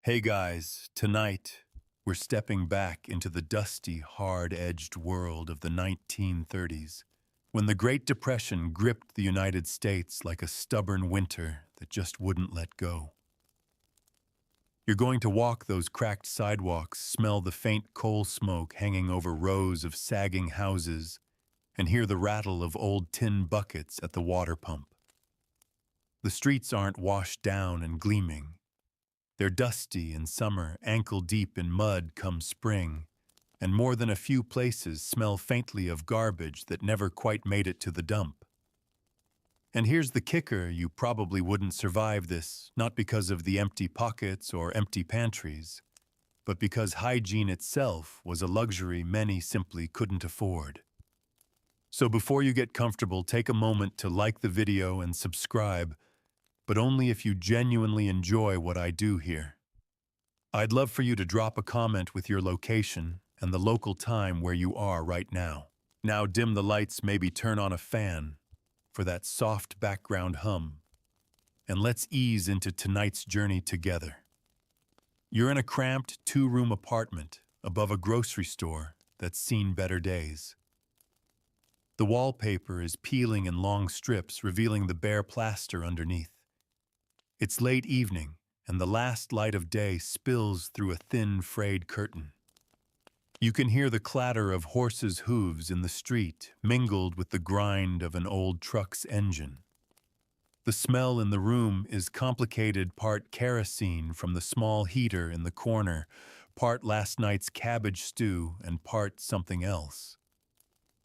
Hey guys, tonight we're stepping back into the dusty, hard-edged world of the 1930s, when the Great Depression gripped the United States like a stubborn winter that just wouldn't let go. You're going to walk those cracked sidewalks, smell the faint coal smoke hanging over rows of sagging houses, and hear the rattle of old tin buckets at the water pump. The streets aren't washed down and gleaming. They're dusty in summer, ankle-deep in mud come spring, and more than a few places smell faintly of garbage that never quite made it to the dump. And here's the kicker: you probably wouldn't survive this, not because of the empty pockets or empty pantries, but because hygiene itself was a luxury many simply couldn't afford. So before you get comfortable, take a moment to like the video and subscribe, but only if you genuinely enjoy what I do here. I'd love for you to drop a comment with your location and the local time where you are right now. Now dim the lights, maybe turn on a fan for that soft background hum, and let's ease into tonight's journey together. You're in a cramped two-room apartment above a grocery store that's seen better days. The wallpaper is peeling in long strips, revealing the bare plaster underneath. It's late evening, and the last light of day spills through a thin, frayed curtain. You can hear the clatter of horses' hooves in the street, mingled with the grind of an old truck's engine. The smell in the room is complicated, part kerosene from the small heater in the corner, part last night's cabbage stew, and part something else.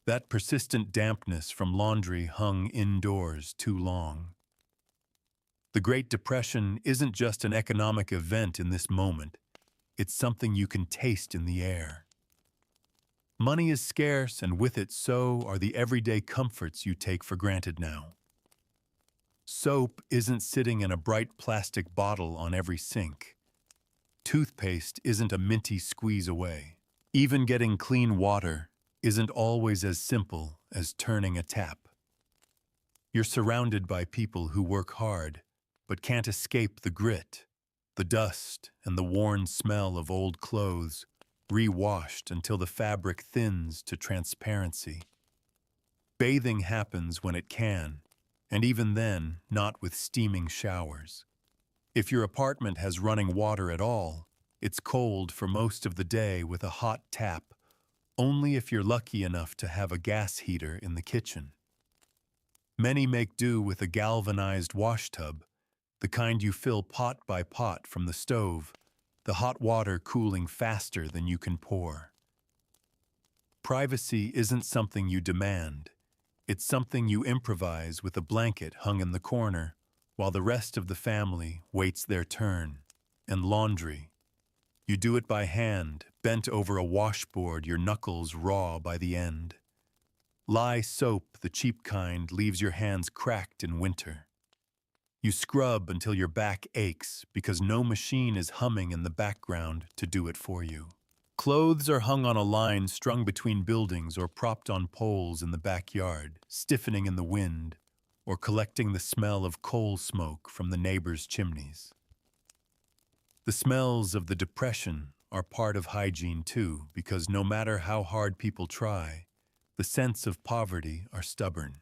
That persistent dampness from laundry hung indoors too long. The Great Depression isn't just an economic event in this moment. It's something you can taste in the air. Money is scarce, and with it so are the everyday comforts you take for granted now. Soap isn't sitting in a bright plastic bottle on every sink. Toothpaste isn't a minty squeeze away. Even getting clean water isn't always as simple as turning a tap. You're surrounded by people who work hard, but can't escape the grit, the dust, and the worn smell of old clothes, re-washed until the fabric thins to transparency. Bathing happens when it can, and even then, not with steaming showers. If your apartment has running water at all, it's cold for most of the day with a hot tap, only if you're lucky enough to have a gas heater in the kitchen. Many make do with a galvanized washtub, the kind you fill pot by pot from the stove, the hot water cooling faster than you can pour. Privacy isn't something you demand. It's something you improvise with a blanket hung in the corner while the rest of the family waits their turn. And laundry. You do it by hand, bent over a washboard, your knuckles raw by the end. Lye soap, the cheap kind, leaves your hands cracked in winter. You scrub until your back aches because no machine is humming in the background to do it for you. Clothes are hung on a line strung between buildings or propped on poles in the backyard, stiffening in the wind or collecting the smell of coal smoke from the neighbors' chimneys. The smells of the Depression are part of hygiene too, because no matter how hard people try, the scents of poverty are stubborn.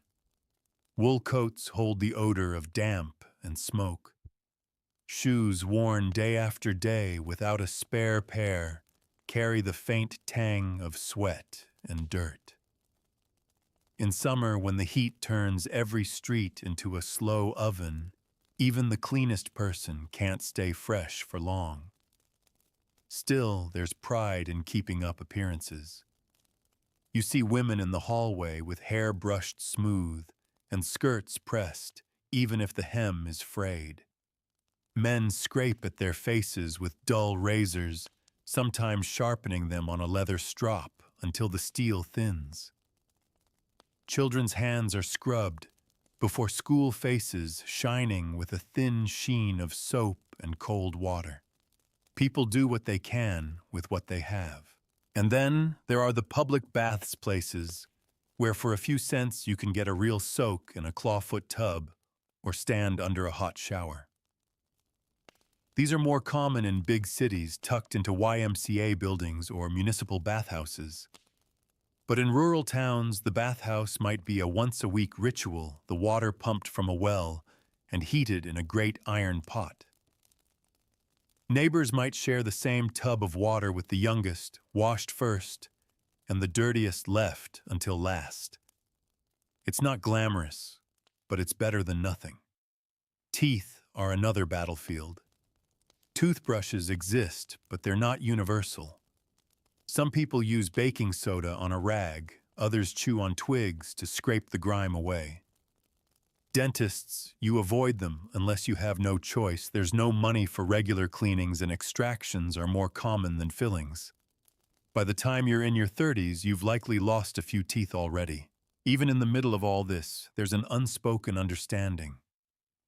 Wool coats hold the odor of damp and smoke. Shoes worn day after day without a spare pair carry the faint tang of sweat and dirt. In summer, when the heat turns every street into a slow oven, even the cleanest person can't stay fresh for long. Still, there's pride in keeping up appearances. You see women in the hallway with hair brushed smooth and skirts pressed, even if the hem is frayed. Men scrape at their faces with dull razors, sometimes sharpening them on a leather strop until the steel thins. Children's hands are scrubbed before school faces shining with a thin sheen of soap and cold water. People do what they can with what they have. And then there are the public baths places where for a few cents you can get a real soak in a clawfoot tub or stand under a hot shower. These are more common in big cities tucked into YMCA buildings or municipal bathhouses. But in rural towns, the bathhouse might be a once-a-week ritual, the water pumped from a well and heated in a great iron pot. Neighbors might share the same tub of water with the youngest, washed first, and the dirtiest left until last. It's not glamorous, but it's better than nothing. Teeth are another battlefield. Toothbrushes exist, but they're not universal. Some people use baking soda on a rag, others chew on twigs to scrape the grime away. Dentists, you avoid them unless you have no choice. There's no money for regular cleanings and extractions are more common than fillings. By the time you're in your 30s, you've likely lost a few teeth already. Even in the middle of all this, there's an unspoken understanding.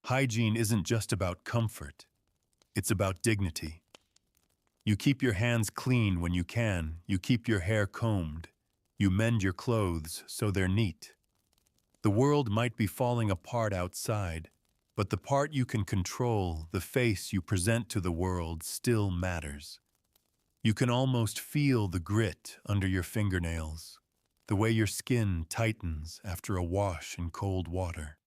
Hygiene isn't just about comfort. It's about dignity. You keep your hands clean when you can. You keep your hair combed. You mend your clothes so they're neat. The world might be falling apart outside, but the part you can control, the face you present to the world, still matters. You can almost feel the grit under your fingernails, the way your skin tightens after a wash in cold water,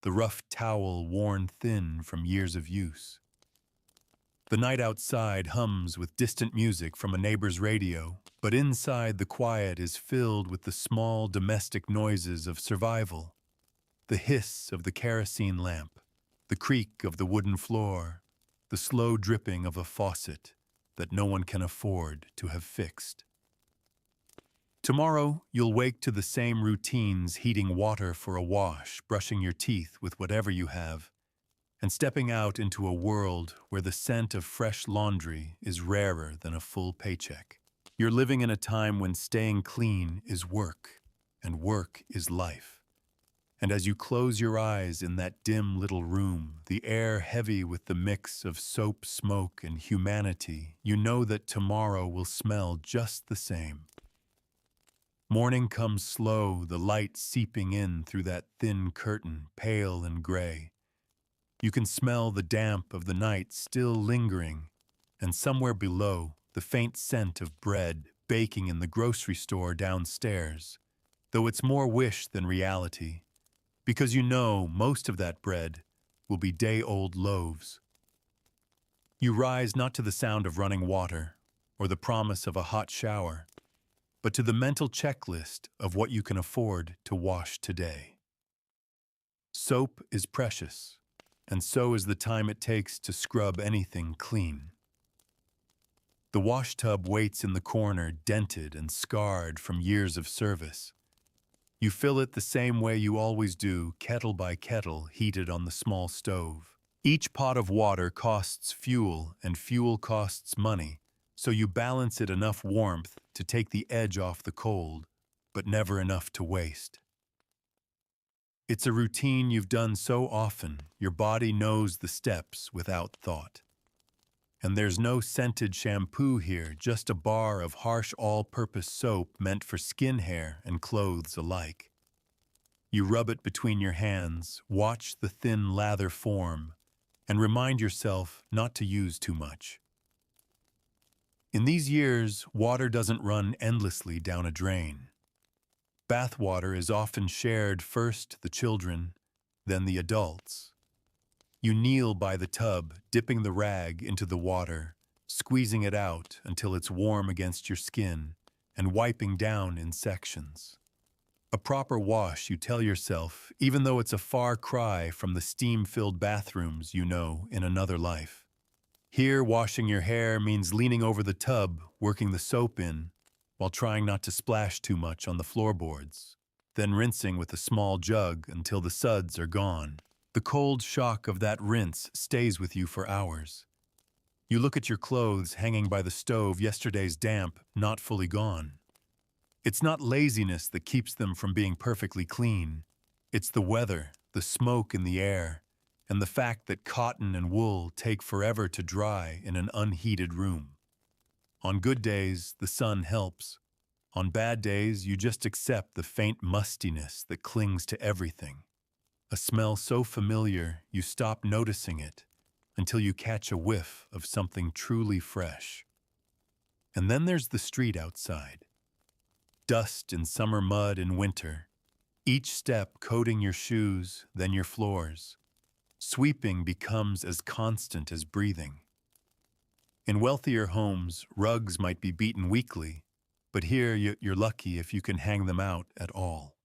the rough towel worn thin from years of use. The night outside hums with distant music from a neighbor's radio, but inside the quiet is filled with the small domestic noises of survival. The hiss of the kerosene lamp, the creak of the wooden floor, the slow dripping of a faucet that no one can afford to have fixed. Tomorrow, you'll wake to the same routines, heating water for a wash, brushing your teeth with whatever you have, and stepping out into a world where the scent of fresh laundry is rarer than a full paycheck. You're living in a time when staying clean is work, and work is life. And as you close your eyes in that dim little room, the air heavy with the mix of soap, smoke, and humanity, you know that tomorrow will smell just the same. Morning comes slow, the light seeping in through that thin curtain, pale and gray. You can smell the damp of the night still lingering, and somewhere below, the faint scent of bread baking in the grocery store downstairs, though it's more wish than reality, because you know most of that bread will be day-old loaves. You rise not to the sound of running water or the promise of a hot shower, but to the mental checklist of what you can afford to wash today. Soap is precious, and so is the time it takes to scrub anything clean. The wash tub waits in the corner, dented and scarred from years of service. You fill it the same way you always do, kettle by kettle, heated on the small stove. Each pot of water costs fuel, and fuel costs money, so you balance it enough warmth to take the edge off the cold, but never enough to waste. It's a routine you've done so often, your body knows the steps without thought. And there's no scented shampoo here, just a bar of harsh all-purpose soap meant for skin, hair, and clothes alike. You rub it between your hands, watch the thin lather form, and remind yourself not to use too much. In these years, water doesn't run endlessly down a drain. Bath water is often shared, first the children, then the adults. You kneel by the tub, dipping the rag into the water, squeezing it out until it's warm against your skin, and wiping down in sections. A proper wash, you tell yourself, even though it's a far cry from the steam-filled bathrooms you know in another life. Here, washing your hair means leaning over the tub, working the soap in, while trying not to splash too much on the floorboards, then rinsing with a small jug until the suds are gone. The cold shock of that rinse stays with you for hours. You look at your clothes hanging by the stove, yesterday's damp, not fully gone. It's not laziness that keeps them from being perfectly clean. It's the weather, the smoke in the air, and the fact that cotton and wool take forever to dry in an unheated room. On good days, the sun helps. On bad days, you just accept the faint mustiness that clings to everything. A smell so familiar, you stop noticing it, until you catch a whiff of something truly fresh. And then there's the street outside. Dust and summer mud in winter, each step coating your shoes, then your floors. Sweeping becomes as constant as breathing. In wealthier homes, rugs might be beaten weekly, but here you're lucky if you can hang them out at all.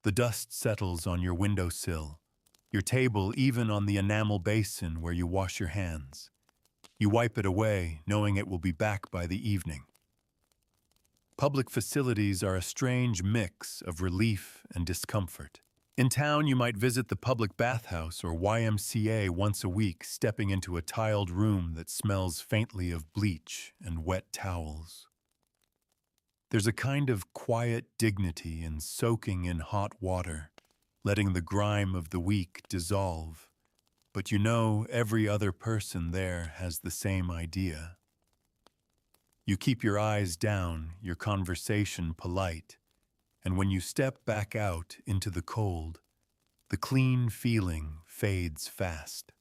The dust settles on your windowsill, your table, even on the enamel basin where you wash your hands. You wipe it away, knowing it will be back by the evening. Public facilities are a strange mix of relief and discomfort. In town, you might visit the public bathhouse or YMCA once a week, stepping into a tiled room that smells faintly of bleach and wet towels. There's a kind of quiet dignity in soaking in hot water, letting the grime of the week dissolve. But you know every other person there has the same idea. You keep your eyes down, your conversation polite, and when you step back out into the cold, the clean feeling fades fast.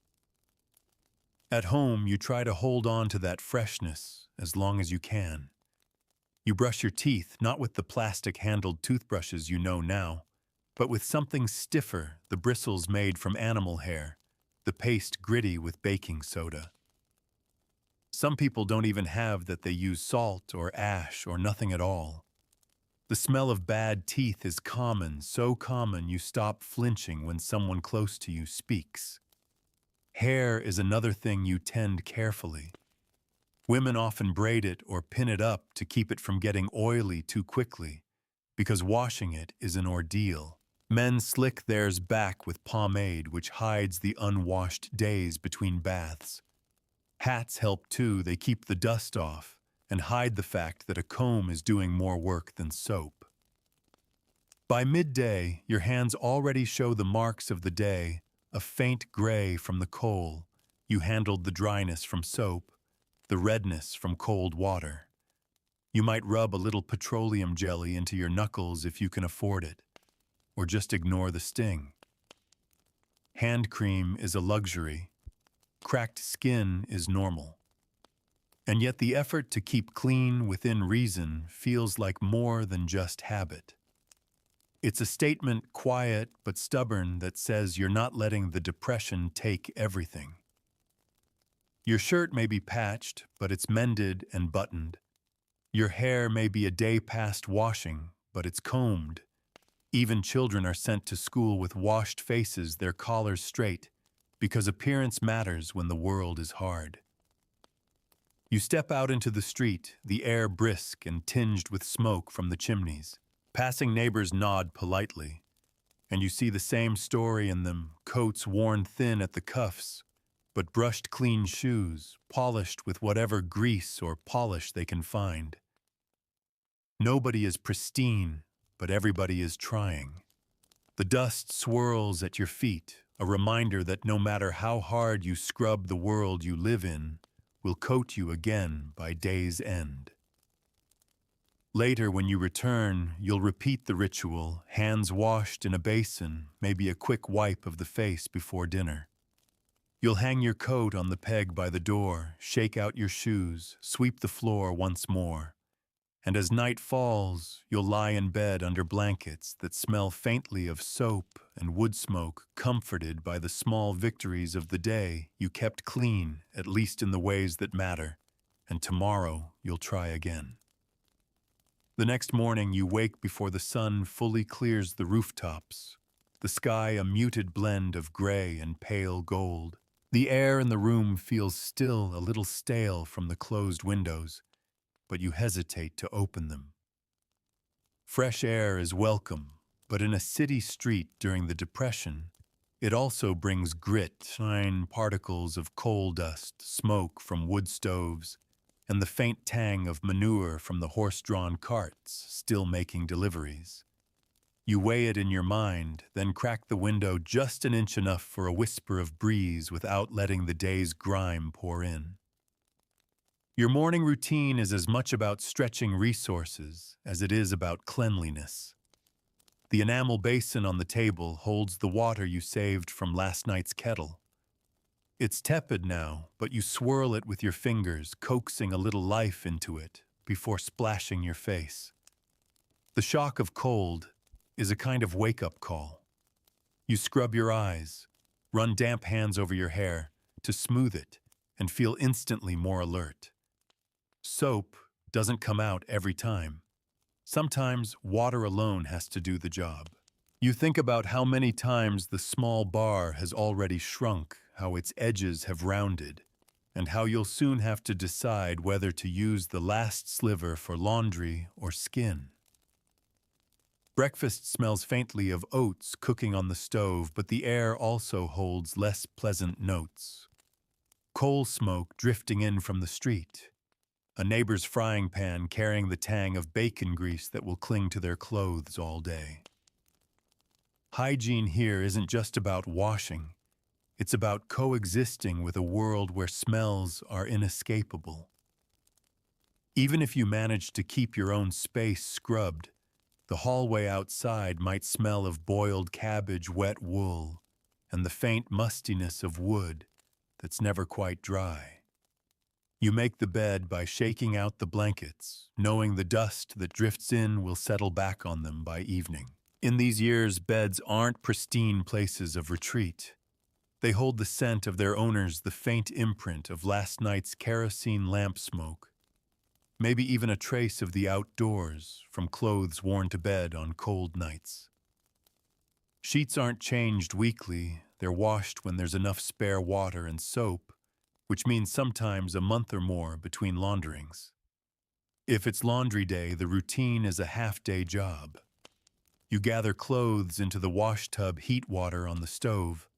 At home, you try to hold on to that freshness as long as you can. You brush your teeth, not with the plastic-handled toothbrushes you know now, but with something stiffer, the bristles made from animal hair, the paste gritty with baking soda. Some people don't even have that. They use salt or ash or nothing at all. The smell of bad teeth is common, so common you stop flinching when someone close to you speaks. Hair is another thing you tend carefully. Women often braid it or pin it up to keep it from getting oily too quickly, because washing it is an ordeal. Men slick theirs back with pomade, which hides the unwashed days between baths. Hats help too. They keep the dust off and hide the fact that a comb is doing more work than soap. By midday, your hands already show the marks of the day, a faint gray from the coal. You handled the dryness from soap, the redness from cold water. You might rub a little petroleum jelly into your knuckles if you can afford it, or just ignore the sting. Hand cream is a luxury. Cracked skin is normal. And yet the effort to keep clean within reason feels like more than just habit. It's a statement, quiet but stubborn, that says you're not letting the depression take everything. Your shirt may be patched, but it's mended and buttoned. Your hair may be a day past washing, but it's combed. Even children are sent to school with washed faces, their collars straight, because appearance matters when the world is hard. You step out into the street, the air brisk and tinged with smoke from the chimneys. Passing neighbors nod politely, and you see the same story in them, coats worn thin at the cuffs, but brushed clean shoes, polished with whatever grease or polish they can find. Nobody is pristine, but everybody is trying. The dust swirls at your feet, a reminder that no matter how hard you scrub the world you live in, will coat you again by day's end. Later, when you return, you'll repeat the ritual, hands washed in a basin, maybe a quick wipe of the face before dinner. You'll hang your coat on the peg by the door, shake out your shoes, sweep the floor once more. And as night falls, you'll lie in bed under blankets that smell faintly of soap and wood smoke, comforted by the small victories of the day you kept clean, at least in the ways that matter, and tomorrow you'll try again. The next morning you wake before the sun fully clears the rooftops, the sky a muted blend of gray and pale gold. The air in the room feels still a little stale from the closed windows, but you hesitate to open them. Fresh air is welcome, but in a city street during the Depression, it also brings grit, fine particles of coal dust, smoke from wood stoves, and the faint tang of manure from the horse-drawn carts still making deliveries. You weigh it in your mind, then crack the window just an inch enough for a whisper of breeze without letting the day's grime pour in. Your morning routine is as much about stretching resources as it is about cleanliness. The enamel basin on the table holds the water you saved from last night's kettle. It's tepid now, but you swirl it with your fingers, coaxing a little life into it before splashing your face. The shock of cold is a kind of wake-up call. You scrub your eyes, run damp hands over your hair to smooth it, and feel instantly more alert. Soap doesn't come out every time. Sometimes water alone has to do the job. You think about how many times the small bar has already shrunk, how its edges have rounded, and how you'll soon have to decide whether to use the last sliver for laundry or skin. Breakfast smells faintly of oats cooking on the stove, but the air also holds less pleasant notes. Coal smoke drifting in from the street. A neighbor's frying pan carrying the tang of bacon grease that will cling to their clothes all day. Hygiene here isn't just about washing. It's about coexisting with a world where smells are inescapable. Even if you manage to keep your own space scrubbed, the hallway outside might smell of boiled cabbage, wet wool, and the faint mustiness of wood that's never quite dry. You make the bed by shaking out the blankets, knowing the dust that drifts in will settle back on them by evening. In these years, beds aren't pristine places of retreat. They hold the scent of their owners, the faint imprint of last night's kerosene lamp smoke, maybe even a trace of the outdoors from clothes worn to bed on cold nights. Sheets aren't changed weekly, they're washed when there's enough spare water and soap, which means sometimes a month or more between launderings. If it's laundry day, the routine is a half-day job. You gather clothes into the wash tub, heat water on the stove,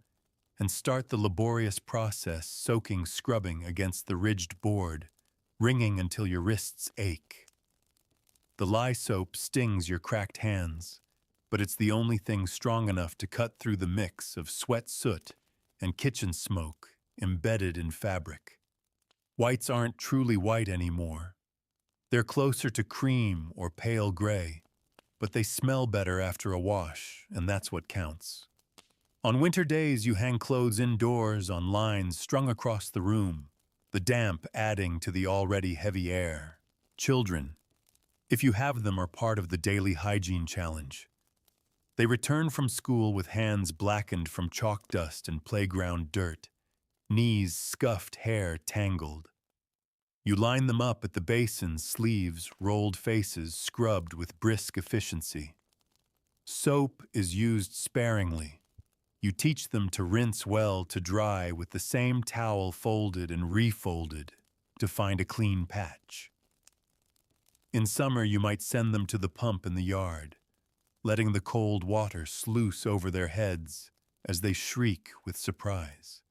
and start the laborious process, soaking scrubbing against the ridged board, wringing until your wrists ache. The lye soap stings your cracked hands, but it's the only thing strong enough to cut through the mix of sweat soot and kitchen smoke embedded in fabric. Whites aren't truly white anymore. They're closer to cream or pale gray, but they smell better after a wash, and that's what counts. On winter days, you hang clothes indoors on lines strung across the room, the damp adding to the already heavy air. Children, if you have them, are part of the daily hygiene challenge. They return from school with hands blackened from chalk dust and playground dirt, knees scuffed, hair tangled. You line them up at the basins, sleeves, rolled faces, scrubbed with brisk efficiency. Soap is used sparingly. You teach them to rinse well, to dry with the same towel folded and refolded to find a clean patch. In summer, you might send them to the pump in the yard, letting the cold water sluice over their heads as they shriek with surprise.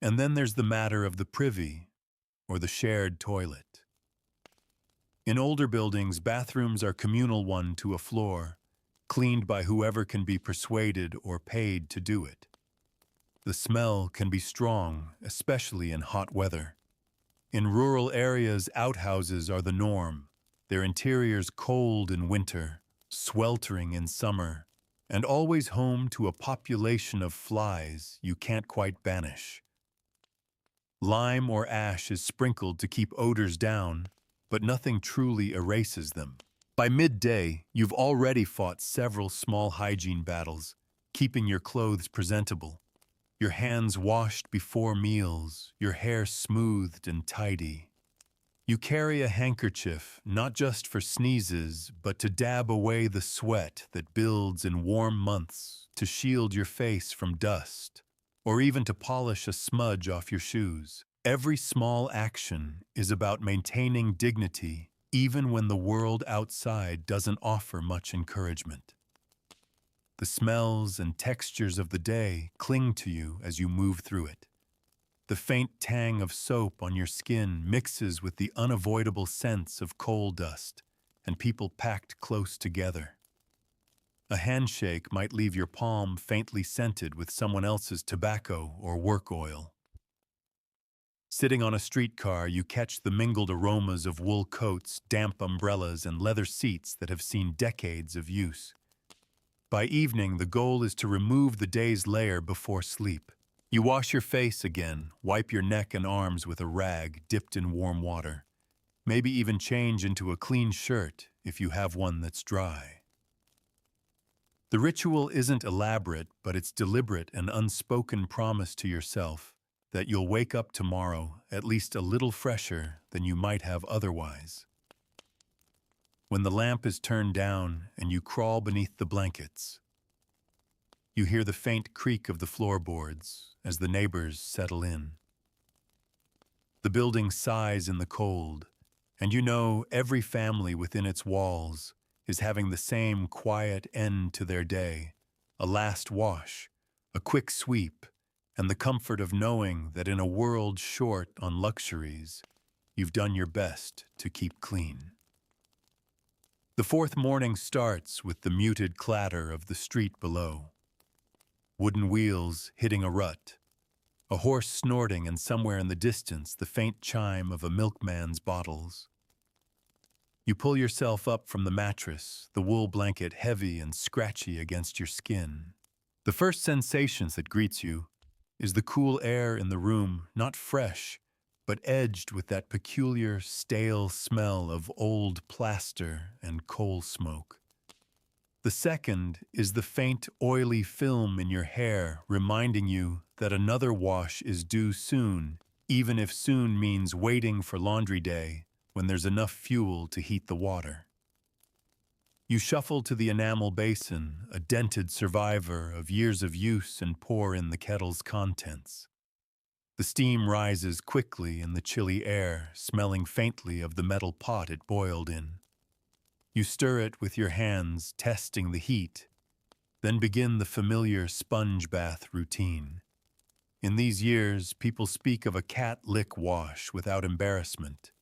And then there's the matter of the privy, or the shared toilet. In older buildings, bathrooms are communal, one to a floor, cleaned by whoever can be persuaded or paid to do it. The smell can be strong, especially in hot weather. In rural areas, outhouses are the norm, their interiors cold in winter, sweltering in summer, and always home to a population of flies you can't quite banish. Lime or ash is sprinkled to keep odors down, but nothing truly erases them. By midday, you've already fought several small hygiene battles, keeping your clothes presentable, your hands washed before meals, your hair smoothed and tidy. You carry a handkerchief, not just for sneezes, but to dab away the sweat that builds in warm months, to shield your face from dust, or even to polish a smudge off your shoes. Every small action is about maintaining dignity, even when the world outside doesn't offer much encouragement. The smells and textures of the day cling to you as you move through it. The faint tang of soap on your skin mixes with the unavoidable sense of coal dust and people packed close together. A handshake might leave your palm faintly scented with someone else's tobacco or work oil. Sitting on a streetcar, you catch the mingled aromas of wool coats, damp umbrellas, and leather seats that have seen decades of use. By evening, the goal is to remove the day's layer before sleep, You wash your face again, wipe your neck and arms with a rag dipped in warm water. Maybe even change into a clean shirt if you have one that's dry. The ritual isn't elaborate, but it's deliberate and unspoken promise to yourself that you'll wake up tomorrow at least a little fresher than you might have otherwise. When the lamp is turned down and you crawl beneath the blankets, you hear the faint creak of the floorboards as the neighbors settle in. The building sighs in the cold, and you know every family within its walls is having the same quiet end to their day, a last wash, a quick sweep, and the comfort of knowing that in a world short on luxuries, you've done your best to keep clean. The fourth morning starts with the muted clatter of the street below. Wooden wheels hitting a rut, a horse snorting, and somewhere in the distance the faint chime of a milkman's bottles. You pull yourself up from the mattress, the wool blanket heavy and scratchy against your skin. The first sensation that greets you is the cool air in the room, not fresh, but edged with that peculiar, stale smell of old plaster and coal smoke. The second is the faint, oily film in your hair reminding you that another wash is due soon, even if soon means waiting for laundry day when there's enough fuel to heat the water. You shuffle to the enamel basin, a dented survivor of years of use, and pour in the kettle's contents. The steam rises quickly in the chilly air, smelling faintly of the metal pot it boiled in. You stir it with your hands, testing the heat, then begin the familiar sponge bath routine. In these years, people speak of a cat lick wash without embarrassment.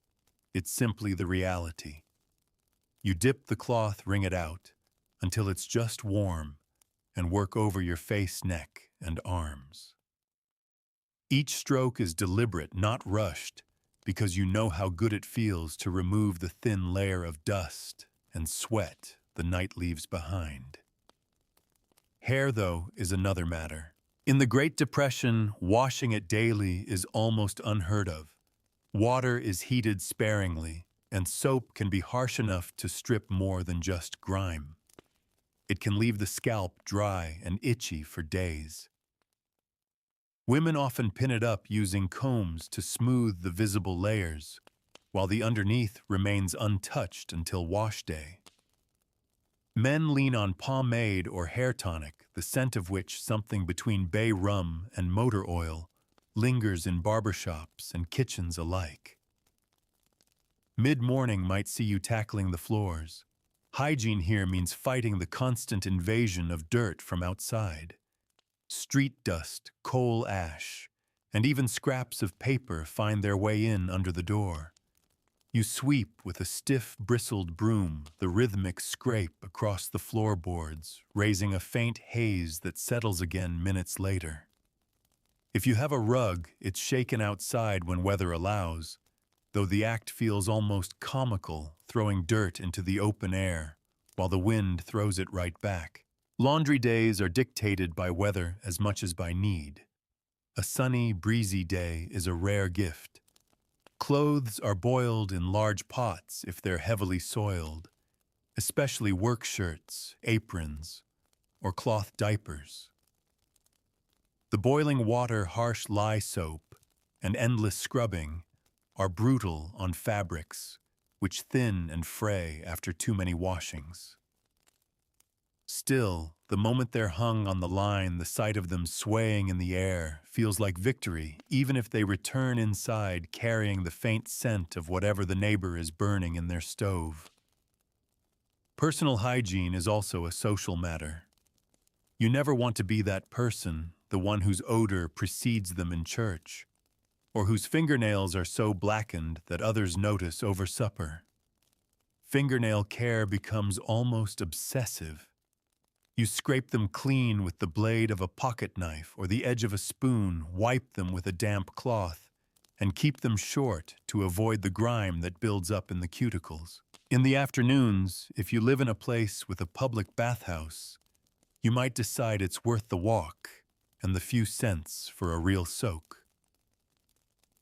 It's simply the reality. You dip the cloth, wring it out, until it's just warm, and work over your face, neck, and arms. Each stroke is deliberate, not rushed, because you know how good it feels to remove the thin layer of dust and sweat the night leaves behind. Hair, though, is another matter. In the Great Depression, washing it daily is almost unheard of. Water is heated sparingly, and soap can be harsh enough to strip more than just grime. It can leave the scalp dry and itchy for days. Women often pin it up using combs to smooth the visible layers, while the underneath remains untouched until wash day. Men lean on pomade or hair tonic, the scent of which, something between bay rum and motor oil, lingers in barbershops and kitchens alike. Mid-morning might see you tackling the floors. Hygiene here means fighting the constant invasion of dirt from outside. Street dust, coal ash, and even scraps of paper find their way in under the door. You sweep with a stiff, bristled broom, the rhythmic scrape across the floorboards, raising a faint haze that settles again minutes later. If you have a rug, it's shaken outside when weather allows, though the act feels almost comical, throwing dirt into the open air, while the wind throws it right back. Laundry days are dictated by weather as much as by need. A sunny, breezy day is a rare gift. Clothes are boiled in large pots if they're heavily soiled, especially work shirts, aprons, or cloth diapers. The boiling water, harsh lye soap, and endless scrubbing are brutal on fabrics, which thin and fray after too many washings. Still, the moment they're hung on the line, the sight of them swaying in the air feels like victory, even if they return inside carrying the faint scent of whatever the neighbor is burning in their stove. Personal hygiene is also a social matter. You never want to be that person, the one whose odor precedes them in church, or whose fingernails are so blackened that others notice over supper. Fingernail care becomes almost obsessive. You scrape them clean with the blade of a pocket knife or the edge of a spoon, wipe them with a damp cloth, and keep them short to avoid the grime that builds up in the cuticles. In the afternoons, if you live in a place with a public bathhouse, you might decide it's worth the walk. and the few cents for a real soak.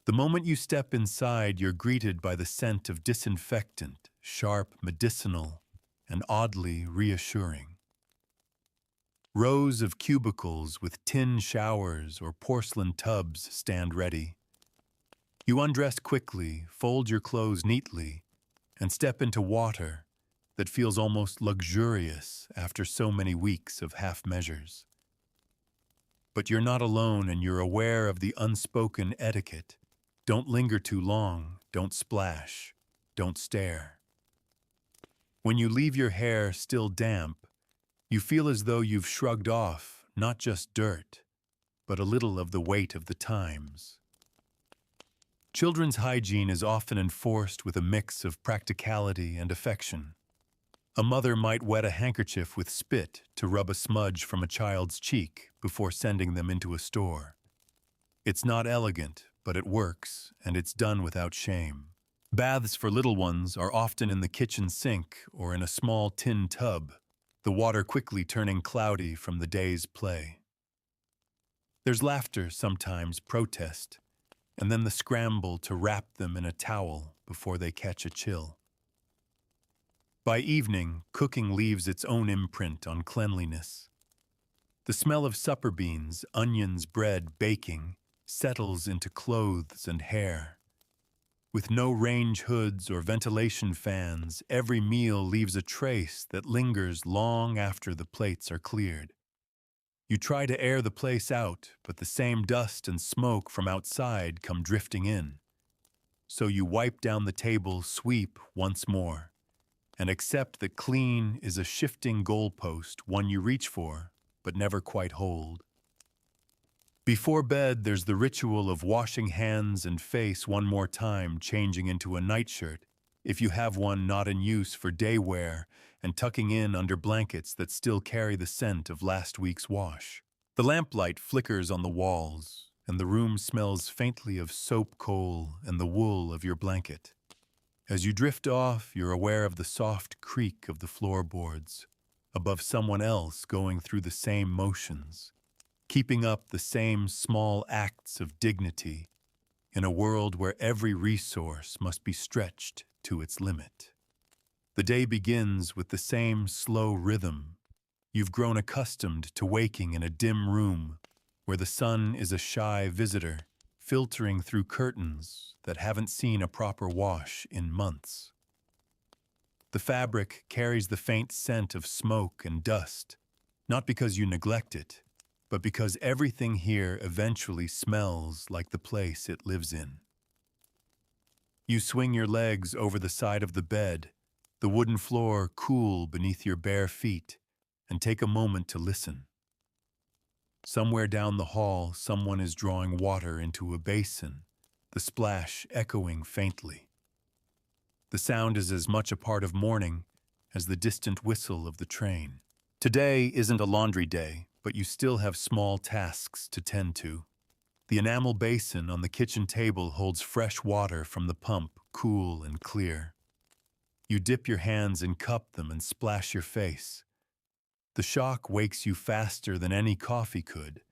The moment you step inside, you're greeted by the scent of disinfectant, sharp, medicinal, and oddly reassuring. Rows of cubicles with tin showers or porcelain tubs stand ready. You undress quickly, fold your clothes neatly, and step into water that feels almost luxurious after so many weeks of half measures. But you're not alone, and you're aware of the unspoken etiquette. Don't linger too long, don't splash, don't stare. When you leave your hair still damp, you feel as though you've shrugged off not just dirt, but a little of the weight of the times. Children's hygiene is often enforced with a mix of practicality and affection. A mother might wet a handkerchief with spit to rub a smudge from a child's cheek before sending them into a store. It's not elegant, but it works, and it's done without shame. Baths for little ones are often in the kitchen sink or in a small tin tub, the water quickly turning cloudy from the day's play. There's laughter sometimes, protest, and then the scramble to wrap them in a towel before they catch a chill. By evening, cooking leaves its own imprint on cleanliness. The smell of supper beans, onions, bread, baking settles into clothes and hair. With no range hoods or ventilation fans, every meal leaves a trace that lingers long after the plates are cleared. You try to air the place out, but the same dust and smoke from outside come drifting in. So you wipe down the table, sweep once more, and accept that clean is a shifting goalpost, one you reach for, but never quite hold. Before bed, there's the ritual of washing hands and face one more time, changing into a nightshirt, if you have one not in use for day wear, and tucking in under blankets that still carry the scent of last week's wash. The lamplight flickers on the walls, and the room smells faintly of soap coal and the wool of your blanket. As you drift off, you're aware of the soft creak of the floorboards, above someone else going through the same motions, keeping up the same small acts of dignity in a world where every resource must be stretched to its limit. The day begins with the same slow rhythm. You've grown accustomed to waking in a dim room where the sun is a shy visitor, filtering through curtains that haven't seen a proper wash in months. The fabric carries the faint scent of smoke and dust, not because you neglect it, but because everything here eventually smells like the place it lives in. You swing your legs over the side of the bed, the wooden floor cool beneath your bare feet, and take a moment to listen. Somewhere down the hall, someone is drawing water into a basin, the splash echoing faintly. The sound is as much a part of morning as the distant whistle of the train. Today isn't a laundry day, but you still have small tasks to tend to. The enamel basin on the kitchen table holds fresh water from the pump, cool and clear. You dip your hands and cup them and splash your face. The shock wakes you faster than any coffee could,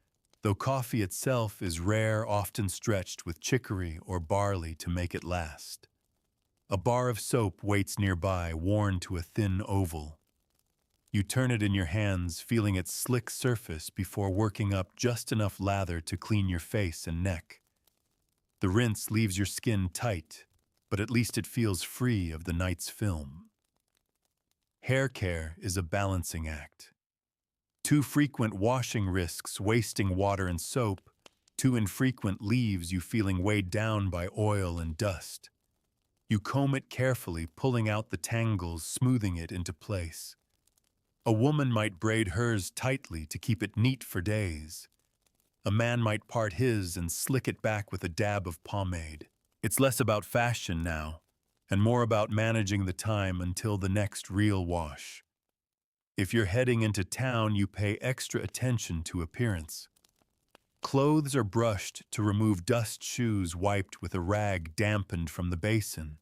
though coffee itself is rare, often stretched with chicory or barley to make it last. A bar of soap waits nearby, worn to a thin oval. You turn it in your hands, feeling its slick surface before working up just enough lather to clean your face and neck. The rinse leaves your skin tight, but at least it feels free of the night's film. Hair care is a balancing act. Too frequent washing risks wasting water and soap. Too infrequent leaves you feeling weighed down by oil and dust. You comb it carefully, pulling out the tangles, smoothing it into place. A woman might braid hers tightly to keep it neat for days. A man might part his and slick it back with a dab of pomade. It's less about fashion now, and more about managing the time until the next real wash. If you're heading into town, you pay extra attention to appearance. Clothes are brushed to remove dust, shoes wiped with a rag dampened from the basin.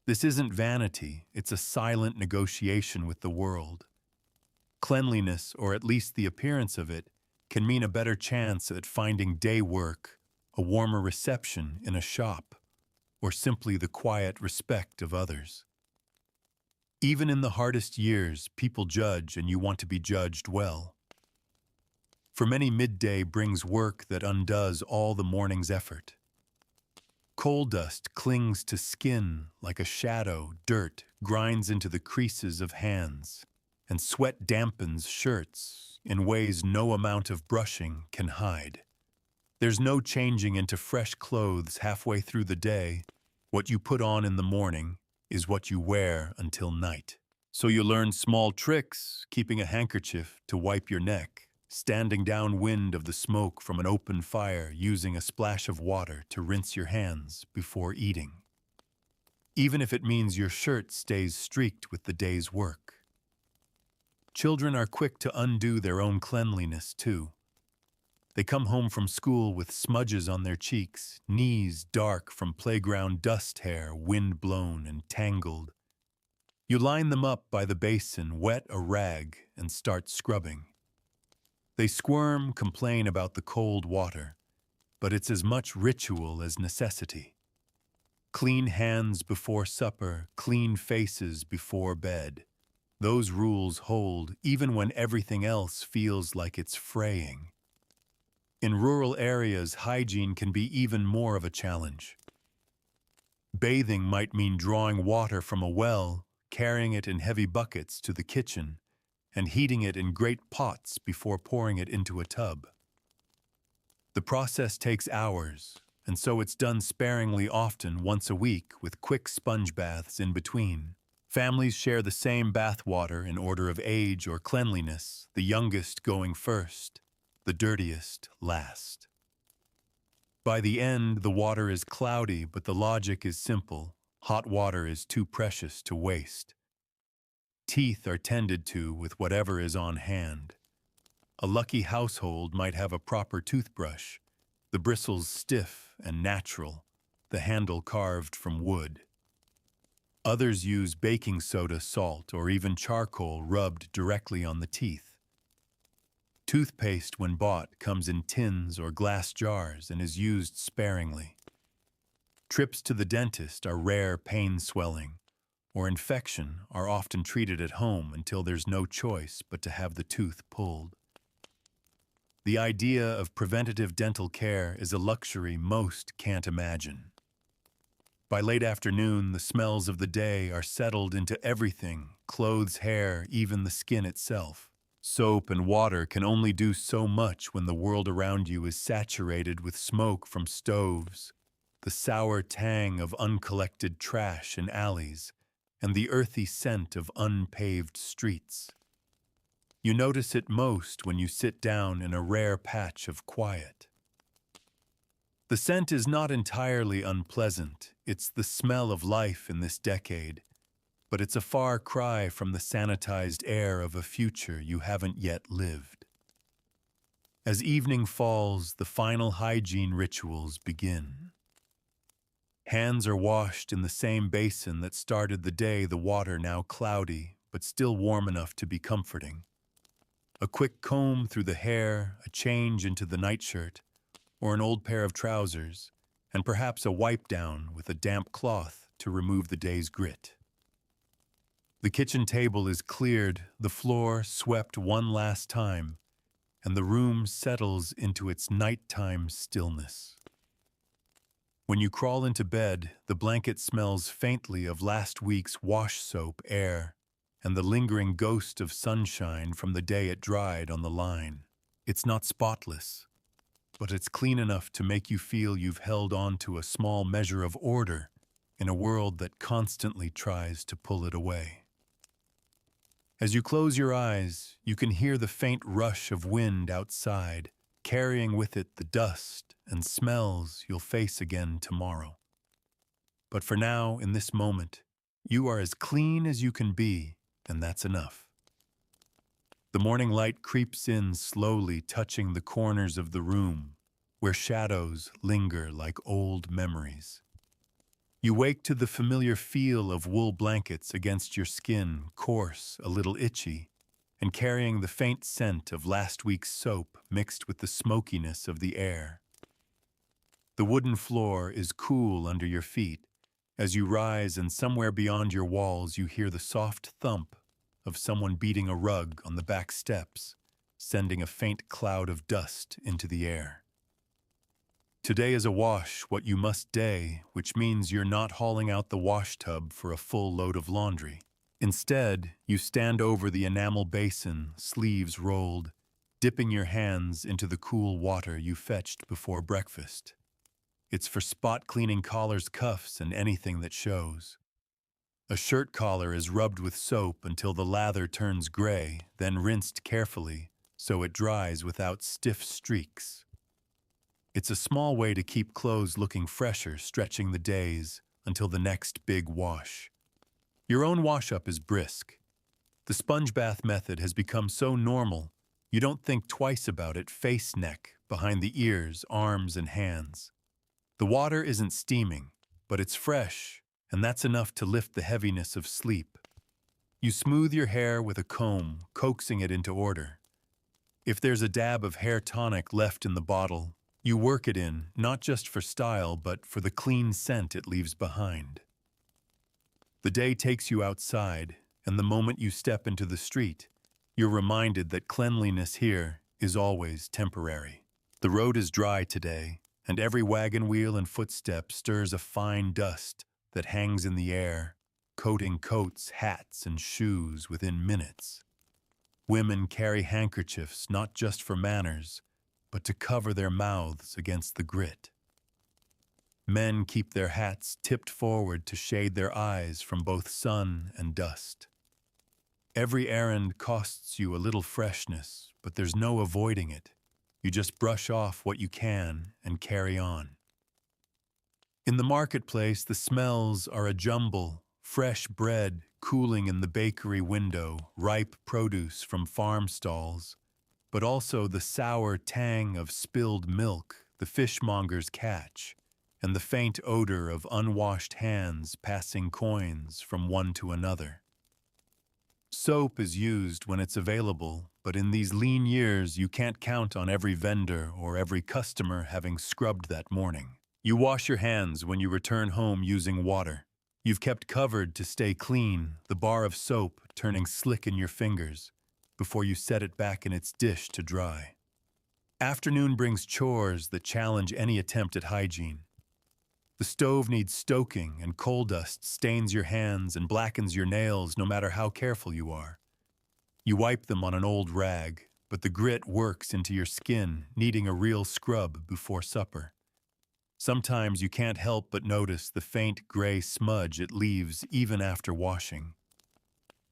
This isn't vanity, it's a silent negotiation with the world. Cleanliness, or at least the appearance of it, can mean a better chance at finding day work, a warmer reception in a shop, or simply the quiet respect of others. Even in the hardest years, people judge and you want to be judged well. For many, midday brings work that undoes all the morning's effort. Coal dust clings to skin like a shadow, dirt grinds into the creases of hands, and sweat dampens shirts in ways no amount of brushing can hide. There's no changing into fresh clothes halfway through the day. What you put on in the morning is what you wear until night. So you learn small tricks, keeping a handkerchief to wipe your neck, standing downwind of the smoke from an open fire, using a splash of water to rinse your hands before eating. Even if it means your shirt stays streaked with the day's work. Children are quick to undo their own cleanliness, too. They come home from school with smudges on their cheeks, knees dark from playground dust hair, wind-blown and tangled. You line them up by the basin, wet a rag, and start scrubbing. They squirm, complain about the cold water, but it's as much ritual as necessity. Clean hands before supper, clean faces before bed. Those rules hold even when everything else feels like it's fraying. In rural areas, hygiene can be even more of a challenge. Bathing might mean drawing water from a well, carrying it in heavy buckets to the kitchen, and heating it in great pots before pouring it into a tub. The process takes hours, and so it's done sparingly, often once a week, with quick sponge baths in between. Families share the same bath water in order of age or cleanliness, the youngest going first, the dirtiest last. By the end, the water is cloudy, but the logic is simple. Hot water is too precious to waste. Teeth are tended to with whatever is on hand. A lucky household might have a proper toothbrush, the bristles stiff and natural, the handle carved from wood. Others use baking soda, salt, or even charcoal rubbed directly on the teeth. Toothpaste, when bought, comes in tins or glass jars and is used sparingly. Trips to the dentist are rare pain swelling, or infection are often treated at home until there's no choice but to have the tooth pulled. The idea of preventative dental care is a luxury most can't imagine. By late afternoon, the smells of the day are settled into everything, clothes, hair, even the skin itself. Soap and water can only do so much when the world around you is saturated with smoke from stoves, the sour tang of uncollected trash in alleys, and the earthy scent of unpaved streets. You notice it most when you sit down in a rare patch of quiet. The scent is not entirely unpleasant. It's the smell of life in this decade, but it's a far cry from the sanitized air of a future you haven't yet lived. As evening falls, the final hygiene rituals begin. Hands are washed in the same basin that started the day, the water now cloudy, but still warm enough to be comforting. A quick comb through the hair, a change into the nightshirt, or an old pair of trousers, and perhaps a wipe down with a damp cloth to remove the day's grit. The kitchen table is cleared, the floor swept one last time, and the room settles into its nighttime stillness. When you crawl into bed, the blanket smells faintly of last week's wash soap, air, and the lingering ghost of sunshine from the day it dried on the line. It's not spotless, but it's clean enough to make you feel you've held on to a small measure of order in a world that constantly tries to pull it away. As you close your eyes, you can hear the faint rush of wind outside, carrying with it the dust and smells you'll face again tomorrow. But for now, in this moment, you are as clean as you can be, and that's enough. The morning light creeps in slowly, touching the corners of the room, where shadows linger like old memories. You wake to the familiar feel of wool blankets against your skin, coarse, a little itchy, and carrying the faint scent of last week's soap mixed with the smokiness of the air. The wooden floor is cool under your feet. As you rise and somewhere beyond your walls you hear the soft thump of someone beating a rug on the back steps, sending a faint cloud of dust into the air. Today is a wash what you must day, which means you're not hauling out the wash tub for a full load of laundry. Instead, you stand over the enamel basin, sleeves rolled, dipping your hands into the cool water you fetched before breakfast. It's for spot cleaning collars, cuffs, and anything that shows. A shirt collar is rubbed with soap until the lather turns gray, then rinsed carefully so it dries without stiff streaks. It's a small way to keep clothes looking fresher, stretching the days until the next big wash. Your own wash-up is brisk. The sponge bath method has become so normal, you don't think twice about it, face, neck, behind the ears, arms, and hands. The water isn't steaming, but it's fresh, and that's enough to lift the heaviness of sleep. You smooth your hair with a comb, coaxing it into order. If there's a dab of hair tonic left in the bottle, you work it in, not just for style, but for the clean scent it leaves behind. The day takes you outside, and the moment you step into the street, you're reminded that cleanliness here is always temporary. The road is dry today, and every wagon wheel and footstep stirs a fine dust that hangs in the air, coating coats, hats, and shoes within minutes. Women carry handkerchiefs not just for manners, but to cover their mouths against the grit. Men keep their hats tipped forward to shade their eyes from both sun and dust. Every errand costs you a little freshness, but there's no avoiding it. You just brush off what you can and carry on. In the marketplace, the smells are a jumble: fresh bread cooling in the bakery window, ripe produce from farm stalls, but also the sour tang of spilled milk the fishmongers catch, and the faint odor of unwashed hands passing coins from one to another. Soap is used when it's available, but in these lean years you can't count on every vendor or every customer having scrubbed that morning. You wash your hands when you return home using water. You've kept covered to stay clean, the bar of soap turning slick in your fingers, before you set it back in its dish to dry. Afternoon brings chores that challenge any attempt at hygiene. The stove needs stoking, and coal dust stains your hands and blackens your nails no matter how careful you are. You wipe them on an old rag, but the grit works into your skin, needing a real scrub before supper. Sometimes you can't help but notice the faint gray smudge it leaves even after washing.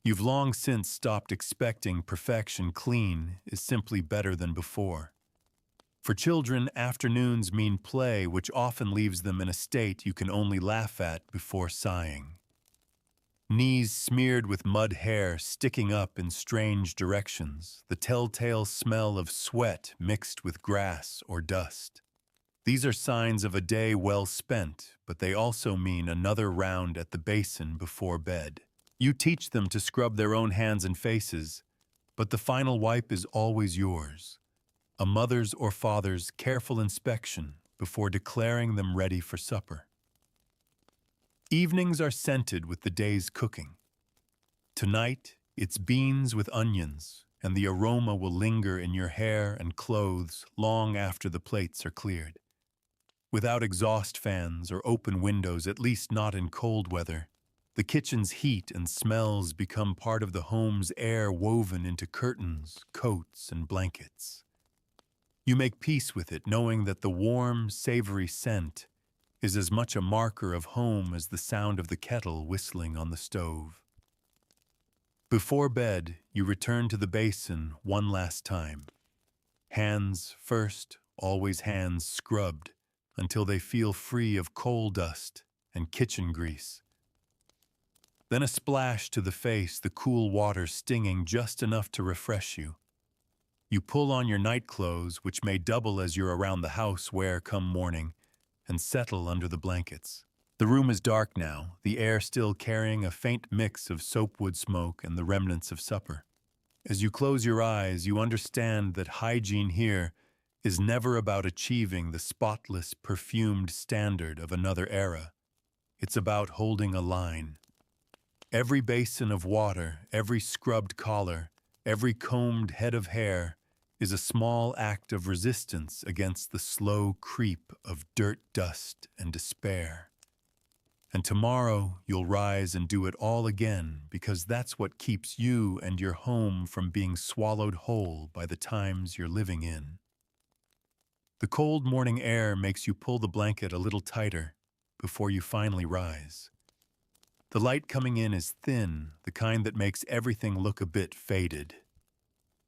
You've long since stopped expecting perfection. Clean is simply better than before. For children, afternoons mean play, which often leaves them in a state you can only laugh at before sighing. Knees smeared with mud, hair sticking up in strange directions, the telltale smell of sweat mixed with grass or dust. These are signs of a day well spent, but they also mean another round at the basin before bed. You teach them to scrub their own hands and faces, but the final wipe is always yours. A mother's or father's careful inspection before declaring them ready for supper. Evenings are scented with the day's cooking. Tonight, it's beans with onions, and the aroma will linger in your hair and clothes long after the plates are cleared. Without exhaust fans or open windows, at least not in cold weather, the kitchen's heat and smells become part of the home's air, woven into curtains, coats, and blankets. You make peace with it, knowing that the warm, savory scent is as much a marker of home as the sound of the kettle whistling on the stove. Before bed, you return to the basin one last time. Hands first, always hands scrubbed until they feel free of coal dust and kitchen grease. Then a splash to the face, the cool water stinging just enough to refresh you. You pull on your night clothes, which may double as you're around the house wear come morning, and settle under the blankets. The room is dark now, the air still carrying a faint mix of soapwood smoke and the remnants of supper. As you close your eyes, you understand that hygiene here is never about achieving the spotless, perfumed standard of another era. It's about holding a line. Every basin of water, every scrubbed collar, every combed head of hair is a small act of resistance against the slow creep of dirt, dust, and despair. And tomorrow you'll rise and do it all again because that's what keeps you and your home from being swallowed whole by the times you're living in. The cold morning air makes you pull the blanket a little tighter before you finally rise. The light coming in is thin, the kind that makes everything look a bit faded.